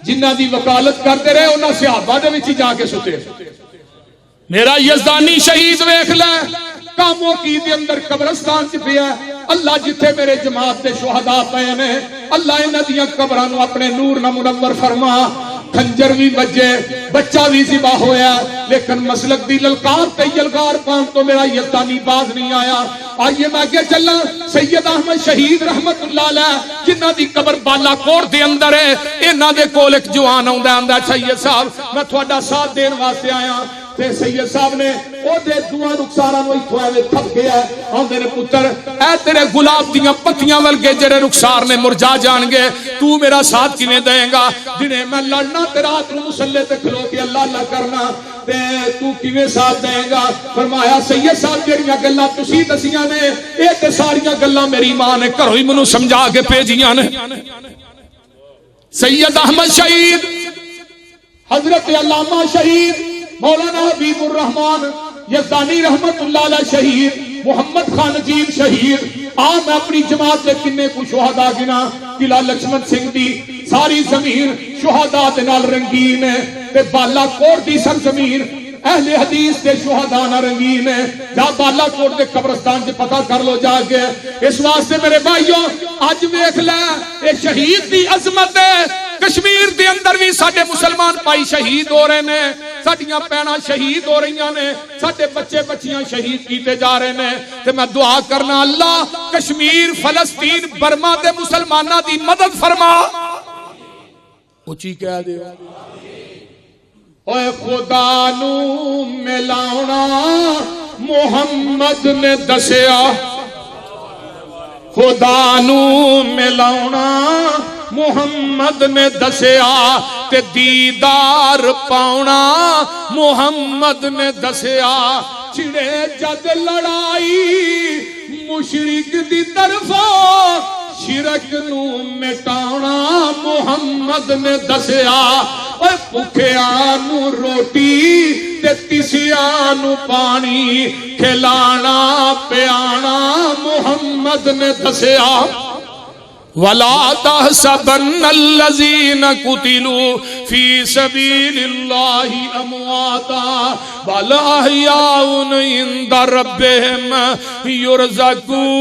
جنہ دی وکالت کرتے رہے انہاں صحابہ دے وچ جا کے ستے. میرا یزدانی شہید ویکھ لے کاموں کی دے اندر قبرستان چ پیا. اللہ جتھے میرے جماعت دے شہداء پئے نے اللہ انہاں دیاں قبراں نو اپنے نور نال منور فرما. خنجر بھی بجے بچہ بھی ذبح ہویا لیکن مسلک دی للکار تے یلغار پان تو میرا یزدانی باز نہیں آیا. آئیے میں کہ چلنا سید احمد شہید رحمت اللہ علیہ جنہ دی قبر بالا کوٹ دے اندر ہے. انہاں دے کول ایک جوان آندا آندا سید صاحب میں تہاڈا ساتھ دین واسطے آیا. تے سید صاحب نے او دے دعا رخساراں نو ایتھوں ایویں تھک گیا آندے نے پتر اے تیرے گلاب دیاں پتیاں ورگے جڑے رخسار نے مرجا جان گے تو میرا ساتھ کیویں دیں گا. جنے میں لڑنا تے رات نو مصلی تے کھلو کے اللہ اللہ کرنا تے تو کیویں ساتھ دیں گا. فرمایا سید صاحب جڑیاں گلاں تسی دسیاں نے اے تے ساریاں گلاں میری ماں نے گھروں ہی مینوں سمجھا کے بھیجیاں نے. سید احمد شہید حضرت علامہ شہید مولانا حبیب الرحمان یزدانی رحمت اللہ علیہ شہید محمد خان نجیب شہید. میں اپنی جماعت دے کنے کو شہداء گنا قلعہ لکشمن سنگھ دی ساری زمین شہداء دے نال رنگین ہے تے بالا کوٹ دی سرزمین اہل حدیث دے شہداء نال رنگین ہے. جا بالا کوٹ دے قبرستان سے پتہ کر لو جا کے. اس واسطے میرے بھائیوں اج ویکھ لے اے شہید دی عظمت ہے. کشمیر دے اندر بھی ساڈے مسلمان بھائی شہید ہو رہے نے ساڈیاں بہناں شہید ہو رہی نے ساڈے بچے بچیاں شہید کیتے جا رہے نے. تے میں دعا کرنا اللہ کشمیر فلسطین برما دے مسلماناں دی مدد فرما. اونچی کہہ دے اوے خدا نو ملاونا محمد نے دسیا. خدا نو ملاونا محمد نے دسیا تے دیدار پاؤنا محمد نے دسیا. چھڑے جد لڑائی مشرک دی طرفوں شرک نو مٹاونا محمد نے دسیا. اوے بھکھیاں نو روٹی تے تسیاں نو پانی کھلانا پیانا محمد نے دسیا. وَلَا تَحْسَبَنَّ الَّذِينَ قُتِلُوا فِي سَبِيلِ اللَّهِ أَمْوَاتًا بَلْ أَحْيَاءٌ عِندَ رَبِّهِمْ يُرْزَقُونَ.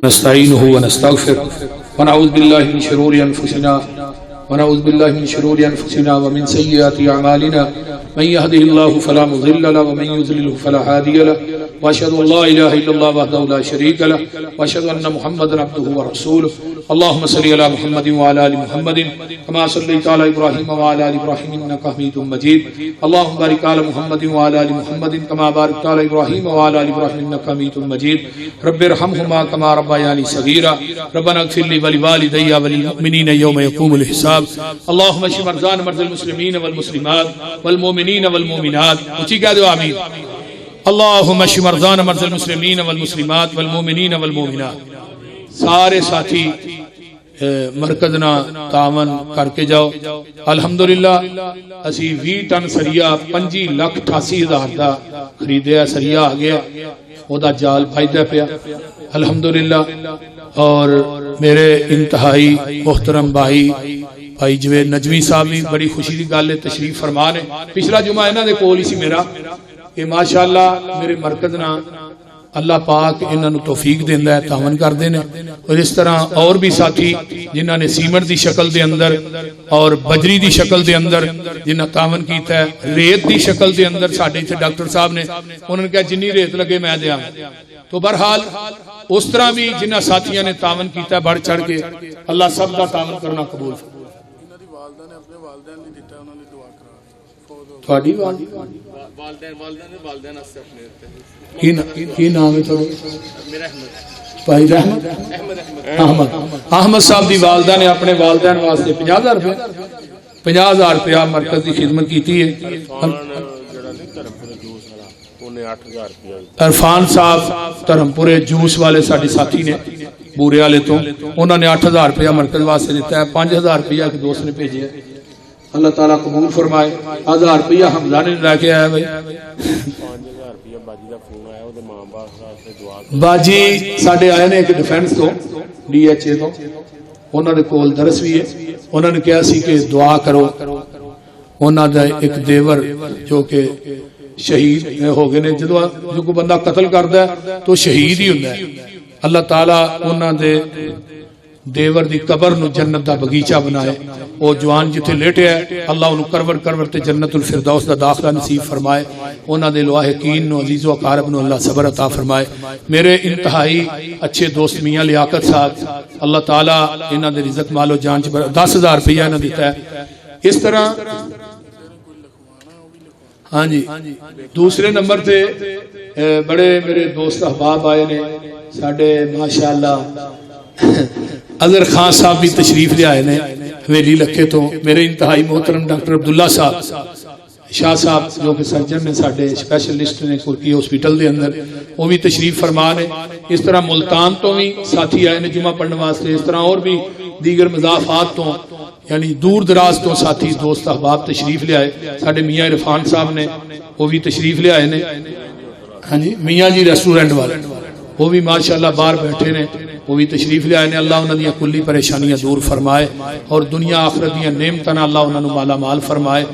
نستعينه ونستغفره ونعوذ بالله من شرور أنفسنا ونعوذ بالله من شرور أنفسنا ومن سيئات أعمالنا من يهده الله فلا مضل له ومن يضلل فلا هادي له وأشهد أن لا إله إلا الله وحده لا شريك له وأشهد أن محمدا عبده ورسوله. اللهم صل على محمد وعلى ال محمد كما صليت على ابراهيم وعلى ال ابراهيم انك حميد مجيد اللهم بارك على محمد وعلى ال محمد كما باركت على ابراهيم وعلى ال ابراهيم انك حميد مجيد رب ارحمهما كما ربياني صغيرا ربنا اغفر لي ولوالدي وللمؤمنين يوم يقوم الحساب اللهم اشف مرضى المسلمين والمسلمات والمؤمنين والمؤمنات اونچی کہہ دو آمین اللهم اشف مرضى المسلمين والمسلمات والمؤمنين والمؤمنات سارے ساتھی مرکز نہ تعاون کر کے جاؤ الحمدللہ اسی 20 ٹن سریا 5,88,000 دا خریدیا سریا آ گیا او دا جال بھاجدا پیا الحمدللہ اور میرے انتہائی محترم بھائی جوید نجمی صاحب بھی بڑی خوشی دی گل ہے تشریف فرما نے پچھلا جمعہ انہاں دے کول ہی سی میرا کہ ماشاءاللہ میرے مرکز نہ اللہ پاک انہاں نو توفیق دیندا ہے تعاون کردے نے اور اس طرح اور بھی ساتھی جنہاں نے سیمنٹ دی شکل دے اندر اور بجری دی شکل دے اندر جنہاں تعاون کیتا ہے ریت دی شکل دے اندر ساڈے تے ڈاکٹر صاحب نے انہوں نے کہا جنی ریت لگے میں دیاں تو بہرحال اس طرح بھی جنہاں ساتھیاں نے تعاون کیتا ہے بڑھ چڑھ کے اللہ سب دا تعاون کرنا قبول تھوڑی کی نام ہے بھائی رحمت احمد صاحب دی والدہ نے اپنے والدین واسطے 50,000 روپیہ مرکز دی خدمت کیتی ہے عرفان صاحب دھرمپورے جوس والے ساڈے ساتھی نے بورے والے تو انہوں نے 8,000 روپیہ مرکز واسطے دیتا ہے 5,000 روپیہ ایک دوست نے بھیجے اللہ تعالیٰ قبول فرمائے 1,000 روپیہ حمزہ نے لے کے آیا بھائی باجی ساڈے آئے نے ایک ڈیفینس تو ڈی ایچ اے تو انہوں نے کول درس بھی ہے انہوں نے کہا سی کہ دعا کرو انہوں نے ایک دیور جو کہ شہید ہو گئے نے جو کوئی بندہ قتل کردا ہے تو شہید ہی ہوندا ہے اللہ تعالیٰ انہوں نے دیور دی قبر نو جنت دا بغیچہ بنائے او جوان جتھے لیٹے ہے اللہ انہوں کرور تے جنت الفردوس دا داخلہ نصیب فرمائے انہاں دے لواحقین نو عزیز و اقارب نو اللہ صبر عطا فرمائے میرے انتہائی اچھے دوست میاں لیاقت صاحب اللہ تعالیٰ انہاں دے رزق مال و جان 10,000 روپیہ انہاں دیتا ہے اس طرح ہاں جی دوسرے نمبر تے بڑے میرے دوست احباب آئے نے ساڈے ماشاءاللہ اظہر خان صاحب بھی تشریف لے آئے نے حویلی لکھے تو میرے انتہائی محترم ڈاکٹر عبداللہ صاحب شاہ صاحب جو کہ سرجن نے ساڈے اسپیشلسٹ نے کرکی ہاسپٹل دے اندر وہ بھی تشریف فرما نے اس طرح ملتان تو بھی ساتھی آئے نے جمعہ پڑھنے واسطے اس طرح اور بھی دیگر مضافات تو یعنی دور دراز تو ساتھی دوست احباب تشریف لے آئے ساڈے میاں عرفان صاحب نے وہ بھی تشریف لے آئے نے ہاں جی میاں جی ریسٹورنٹ والے وہ بھی ماشاءاللہ باہر بیٹھے نے وہ بھی تشریف لے آئے نے اللہ انہوں نے کلی پریشانیاں دور فرمائے اور دنیا آخرت دیاں نعمتاں اللہ انہوں نے مالا مال فرمائے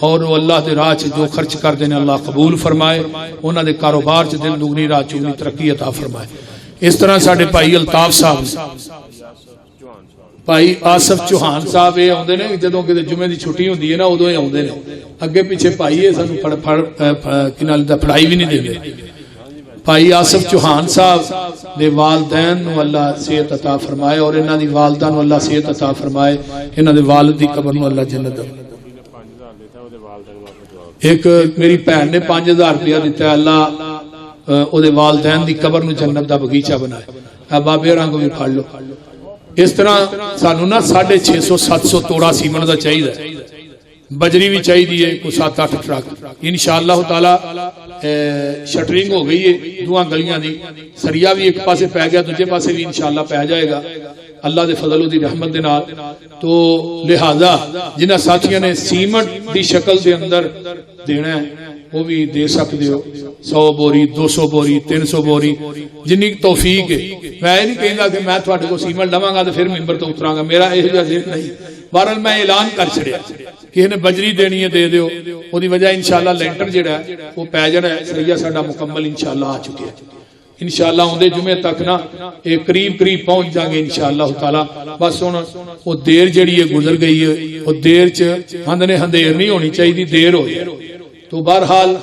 اور وہ اللہ دے راہ چ جو خرچ کر دینے اللہ قبول فرمائے انہوں دے کاروبار چ دل دگنی راہ چگنی ترقی عطا فرمائے اس طرح ساڈے بھائی الطاف صاحب بھائی آصف چوہان صاحب یہ آتے ہیں جدوں کہ جمعے کی چھٹی ہوتی ہے نا ادو ہی آتے ہیں اگے پیچھے بھائی یہ سانو پڑھائی بھی نہیں دے بھائی آصف چوہان صاحب دے والدین نو اللہ صحت عطا فرمائے اور انہاں دی والدہ نو اللہ صحت عطا فرمائے انہاں دے والد دی قبر نو اللہ جنت دے ایک میری بہن نے 5,000 روپیہ دیتا ہے اللہ او دے والدین دی قبر نو جنت دا بغیچہ بنائے بابے ہوراں کو بھی پھڑ لو اس طرح سانو نا 650-700 توڑا سیمنٹ دا چاہیے بجری بھی چاہیے کوئی 7-8 ٹرک انشاءاللہ تعالی شٹرنگ ہو گئی ہے دو گلیاں دی سریا بھی ایک پاسے پہ گیا دوسرے پاسے بھی انشاءاللہ پہ جائے گا اللہ دے فضل و دی رحمت دے نال تو لہذا جنہاں ساتھیاں نے سیمنٹ دی شکل دے اندر دینا ہے وہ بھی دے سکتے ہو 100 بوری 200 بوری 300 بوری جنی توفیق ہے میں نہیں کہنا کہ میں تھوڑے کو سیمنٹ لواں گا تو پھر ممبر تو اتراں گا میرا یہ جا ذہن نہیں بہرحال میں اعلان کر چھڑیا کہ نے بجری دینی ہے دے دیو وہ دی وجہ انشاءاللہ لینٹر جڑا ہے وہ پی جانا ہے سریا ساڈا مکمل انشاءاللہ آ چکے ہے انشاءاللہ اوندے جمعے تک نا ایک قریب پہنچ جائیں گے انشاءاللہ تعالی بس ہن وہ دیر جڑی ہے گزر گئی ہے وہ دیر چ ہندنے ہندیر نہیں ہونی چاہیے دیر ہو جائے تو بہرحال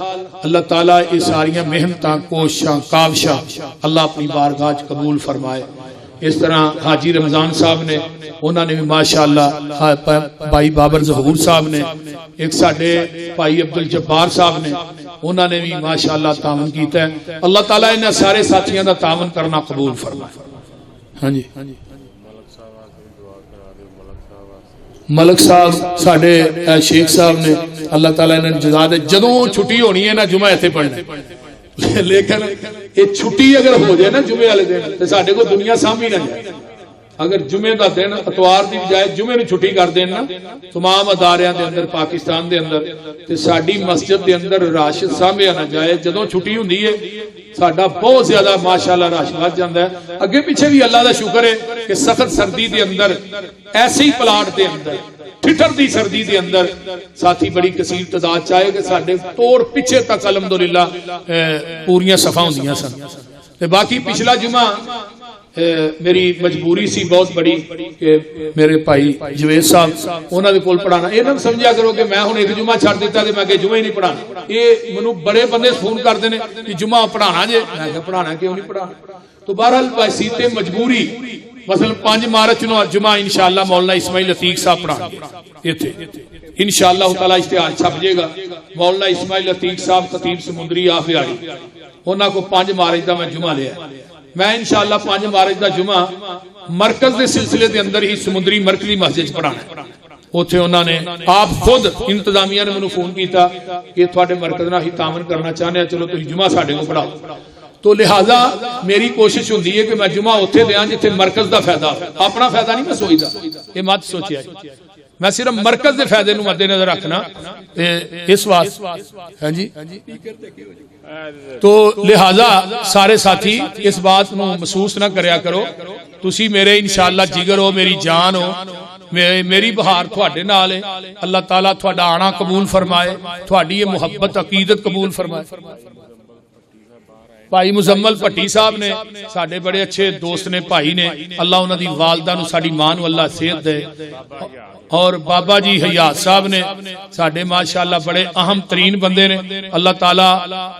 اللہ تعالیٰ یہ ساریاں محنتاں کوششاں کاوشاں اللہ اپنی بارگاہ قبول فرمائے اس طرح حاجی رمضان صاحب نے انہوں نے بھی ماشاءاللہ بھائی بابر ظہور صاحب نے ایک ساڈے بھائی عبد الجبار صاحب نے انہوں نے بھی ماشاءاللہ تعاون کیتا ہے اللہ تعالیٰ انہاں سارے ساتھیاں دا تعاون کرنا قبول فرمائے ہاں جی ملک صاحب ساڈے شیخ صاحب نے اللہ تعالیٰ انہاں جزا دے جدوں چھٹی ہونی ہے نا جمعہ ایتھے پڑھنا لیکن یہ چھٹی اگر ہو جائے نا جمعے والے دن تو ساڈے کو دنیا سامھی نہ جائے اگر جمعے دا دن اتوار دی بجائے جمعے نو چھٹی کر دینا تمام اداریاں دے اندر پاکستان دے اندر تے ساڈی مسجد دے اندر رش سامھیا نہ جائے جدوں چھٹی ہوندی ہے ساڈا بہت زیادہ ماشاءاللہ رش ود جاندا ہے اگے پیچھے بھی اللہ دا شکر ہے کہ سخت سردی دے اندر ایسے ہی پلاٹ دے اندر ٹھٹر دی سردی دے اندر ساتھی بڑی کثیر تعداد چاہے کہ ساڈے توڑ پیچھے تک الحمدللہ پوریاں صفاں ہوندیاں سن تے باقی پچھلا جمعہ میری مجبوری سی بہت بڑی کہ میرے بھائی جوید صاحب انہاں دے کول پڑھانا یہ نہ سمجھا کرو کہ میں ہن ایک جمعہ چھڈ دیتا تے میں کہ جمعہ ہی نہیں پڑھانا یہ مینوں بڑے بندے فون کردے نے کہ جمعہ پڑھانا جے میں کہ پڑھانا کیوں نہیں پڑھانا تو بہرحال بحثیت مجبوری مثلا 5 مارچ نو جمعہ انشاءاللہ مولانا اسماعیل عتیق صاحب پڑھا ایتھے انشاءاللہ تعالی اشتہار چھپ جائے گا مولانا اسماعیل عتیق صاحب خطیب سمندری آفیاڑی انہاں کو 5 مارچ دا میں جمعہ لیا میں انشاءاللہ 5 مارچ دا جمعہ مرکز دے سلسلے دے اندر ہی سمندری مرکزی مسجد پڑھانا اوتھے انہوں نے آپ خود انتظامیہ نے مینوں فون کیتا کہ تواڈے مرکز نال ہی تعاون کرنا چاہنے چلو تسی جمعہ ساڈے کو پڑھاؤ تو لہذا میری کوشش ہوندی ہے کہ میں جمعہ اوتھے دیاں جتھے مرکز دا فائدہ اپنا فائدہ نہیں میں سوچدا یہ مت سوچیا میں صرف مرکز دے فائدے نو مد نظر رکھنا اس واسطے ہاں جی تو لہذا سارے ساتھی اس بات نو محسوس نہ کریا کرو تسی میرے انشاءاللہ جگر ہو میری جان ہو میری بہار تھوڑے نال ہے اللہ تعالیٰ تھوڑا آنا قبول فرمائے تھوڑی یہ محبت عقیدت قبول فرمائے بھائی مزمل پٹی صاحب نے ساڈے بڑے اچھے دوست نے بھائی نے اللہ انہاں دی والدہ نو ساڈی ماں نو اللہ صحت دے اور بابا جی حیات صاحب نے ساڈے ماشاءاللہ بڑے اہم ترین بندے نے اللہ تعالیٰ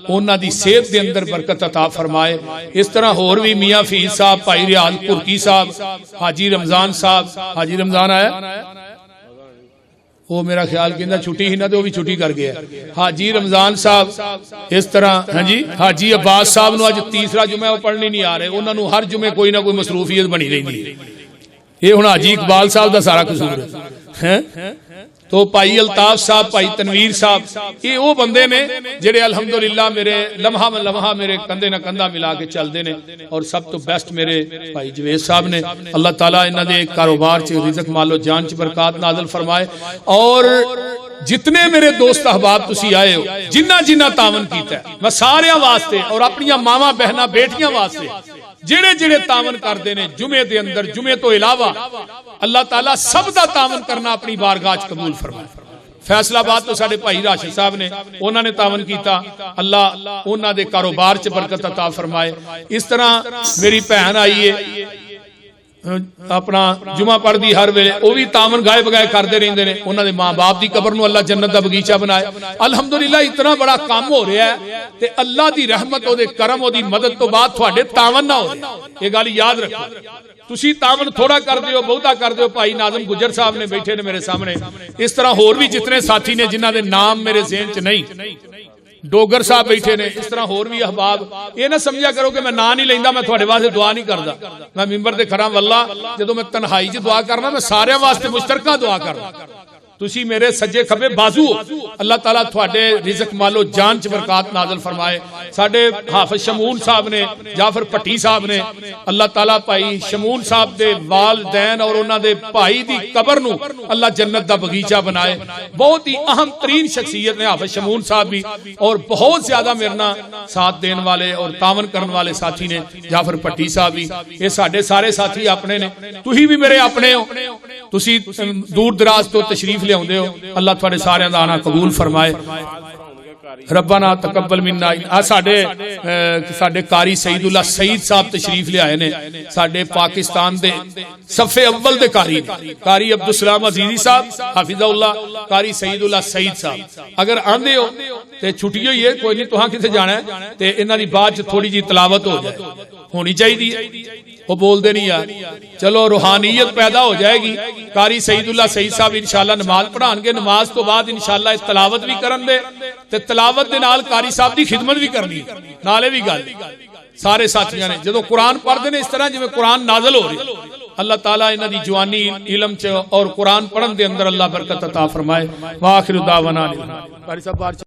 انہاں دی صحت دے اندر برکت عطا فرمائے اس طرح اور بھی میاں فیض صاحب بھائی ریاض پرکی صاحب حاجی رمضان صاحب حاجی رمضان آیا وہ میرا خیال کہندا چھٹی ہی نہ تو وہ بھی چھٹی کر گیا حاجی رمضان صاحب اس طرح ہاں جی حاجی عباس صاحب نو اج تیسرا جمعہ وہ پڑھنے نہیں آ رہے انہاں نو ہر جمعے کوئی نہ کوئی مصروفیت بنی رہندی ہے یہ ہن حاجی اقبال صاحب دا سارا قصور ہے تو بھائی الطاف صاحب بھائی تنویر صاحب یہ وہ بندے نے جڑے الحمدللہ میرے لمحہ میرے کندھے نہ کندھا ملا کے چلدے نے اور سب تو بیسٹ میرے بھائی جوید صاحب نے اللہ تعالیٰ انہاں دے کاروبار چ رزق مال و جان چ برکات نازل فرمائے اور جتنے میرے دوست احباب تسی آئے ہو جنہ تعاون کیتا ہے میں سارے واسطے اور اپنی ماواں بہناں بیٹیاں واسطے جڑے تعاون کردے نے جمعے دے اندر جمعے تو علاوہ اللہ تعالیٰ سب دا تعاون کرنا اپنی بارگاہ وچ قبول فرمائے فیصلہ آباد تو ساڈے بھائی راشد صاحب نے انہوں نے تعاون کیتا اللہ انہاں دے کاروبار چ برکت عطا فرمائے اس طرح میری بہن آئی ہے اپنا جمعہ پڑھ دی ہر ویلے وہ بھی تعاون گائے بگائے کردے رہندے نے انہاں دے ماں باپ دی قبر نو اللہ جنت دا بغیچہ بنائے الحمدللہ اتنا بڑا کام ہو رہا ہے تے اللہ دی رحمت او دے کرم او دی مدد تو بعد تواڈے تعاون نہ ہو یہ گل یاد رکھو تسی تعاون تھوڑا کر دیو بہتا کر دیو بھائی ناظم گجر صاحب نے بیٹھے نے میرے سامنے اس طرح اور بھی جتنے ساتھی نے جنہاں دے نام میرے ذہن چ نہیں ڈوگر صاحب بیٹھے نے اس طرح اور بھی احباب یہ نہ سمجھا کرو کہ میں نام نہیں لیندا میں تھوڑے واسطے دعا نہیں کردا میں منبر تے کھڑا واللہ جدوں میں تنہائی چ دعا کرنا میں سارے واسطے مشترکہ دعا کرنا تسی میرے سجے کھبے بازو اللہ تعالیٰ تھوڑے رزق مالو جان چ برکات نازل فرمائے ساڈے حافظ شمون صاحب نے جعفر پٹی صاحب نے اللہ تعالیٰ بھائی شمون صاحب دے والدین اور انہاں دے بھائی دی قبر نو اللہ جنت دا بغیچہ بنائے بہت ہی اہم ترین شخصیت نے حافظ شمون صاحب بھی اور بہت زیادہ میرنا ساتھ دین والے اور تعاون کرن والے ساتھی نے جعفر پٹی صاحب بھی یہ ساڈے سارے ساتھی اپنے نے تسی بھی میرے اپنے ہو تسی دور دراز تو تشریف لے آندے ہو اللہ تھوڑے سارے دا آنا قبول فرمائے ربنا تقبل منا ساڈے قاری سعید اللہ سعید صاحب تشریف لے آئے نے ساڈے پاکستان دے صف اول دے قاری نے قاری عبدالسلام عزیزی صاحب حافظ اللہ قاری سعید اللہ سعید صاحب اگر آندے ہو تے چھٹی ہوئی ہے کوئی نہیں تہاں کتے جانا ہے تے انہاں دی بعد تھوڑی جی تلاوت ہو جائے ہونی چاہیے وہ بول دے نہیں یار چلو روحانیت پیدا ہو جائے گی. قاری سعید اللہ سعید صاحب انشاءاللہ نماز پڑھان گے, نماز تو بعد انشاءاللہ تلاوت بھی کرن دے تے تلاوت دے نال قاری صاحب دی خدمت بھی کرنی نالے بھی گل سارے ساتھیاں نے جدو قرآن پڑھتے ہیں اس طرح جی قرآن نازل ہو رہی. اللہ تعالیٰ انہاں دی جوانی علم چ اور قرآن پڑھن دے اندر اللہ برکت عطا فرمائے. واخر دعوانا قاری صاحب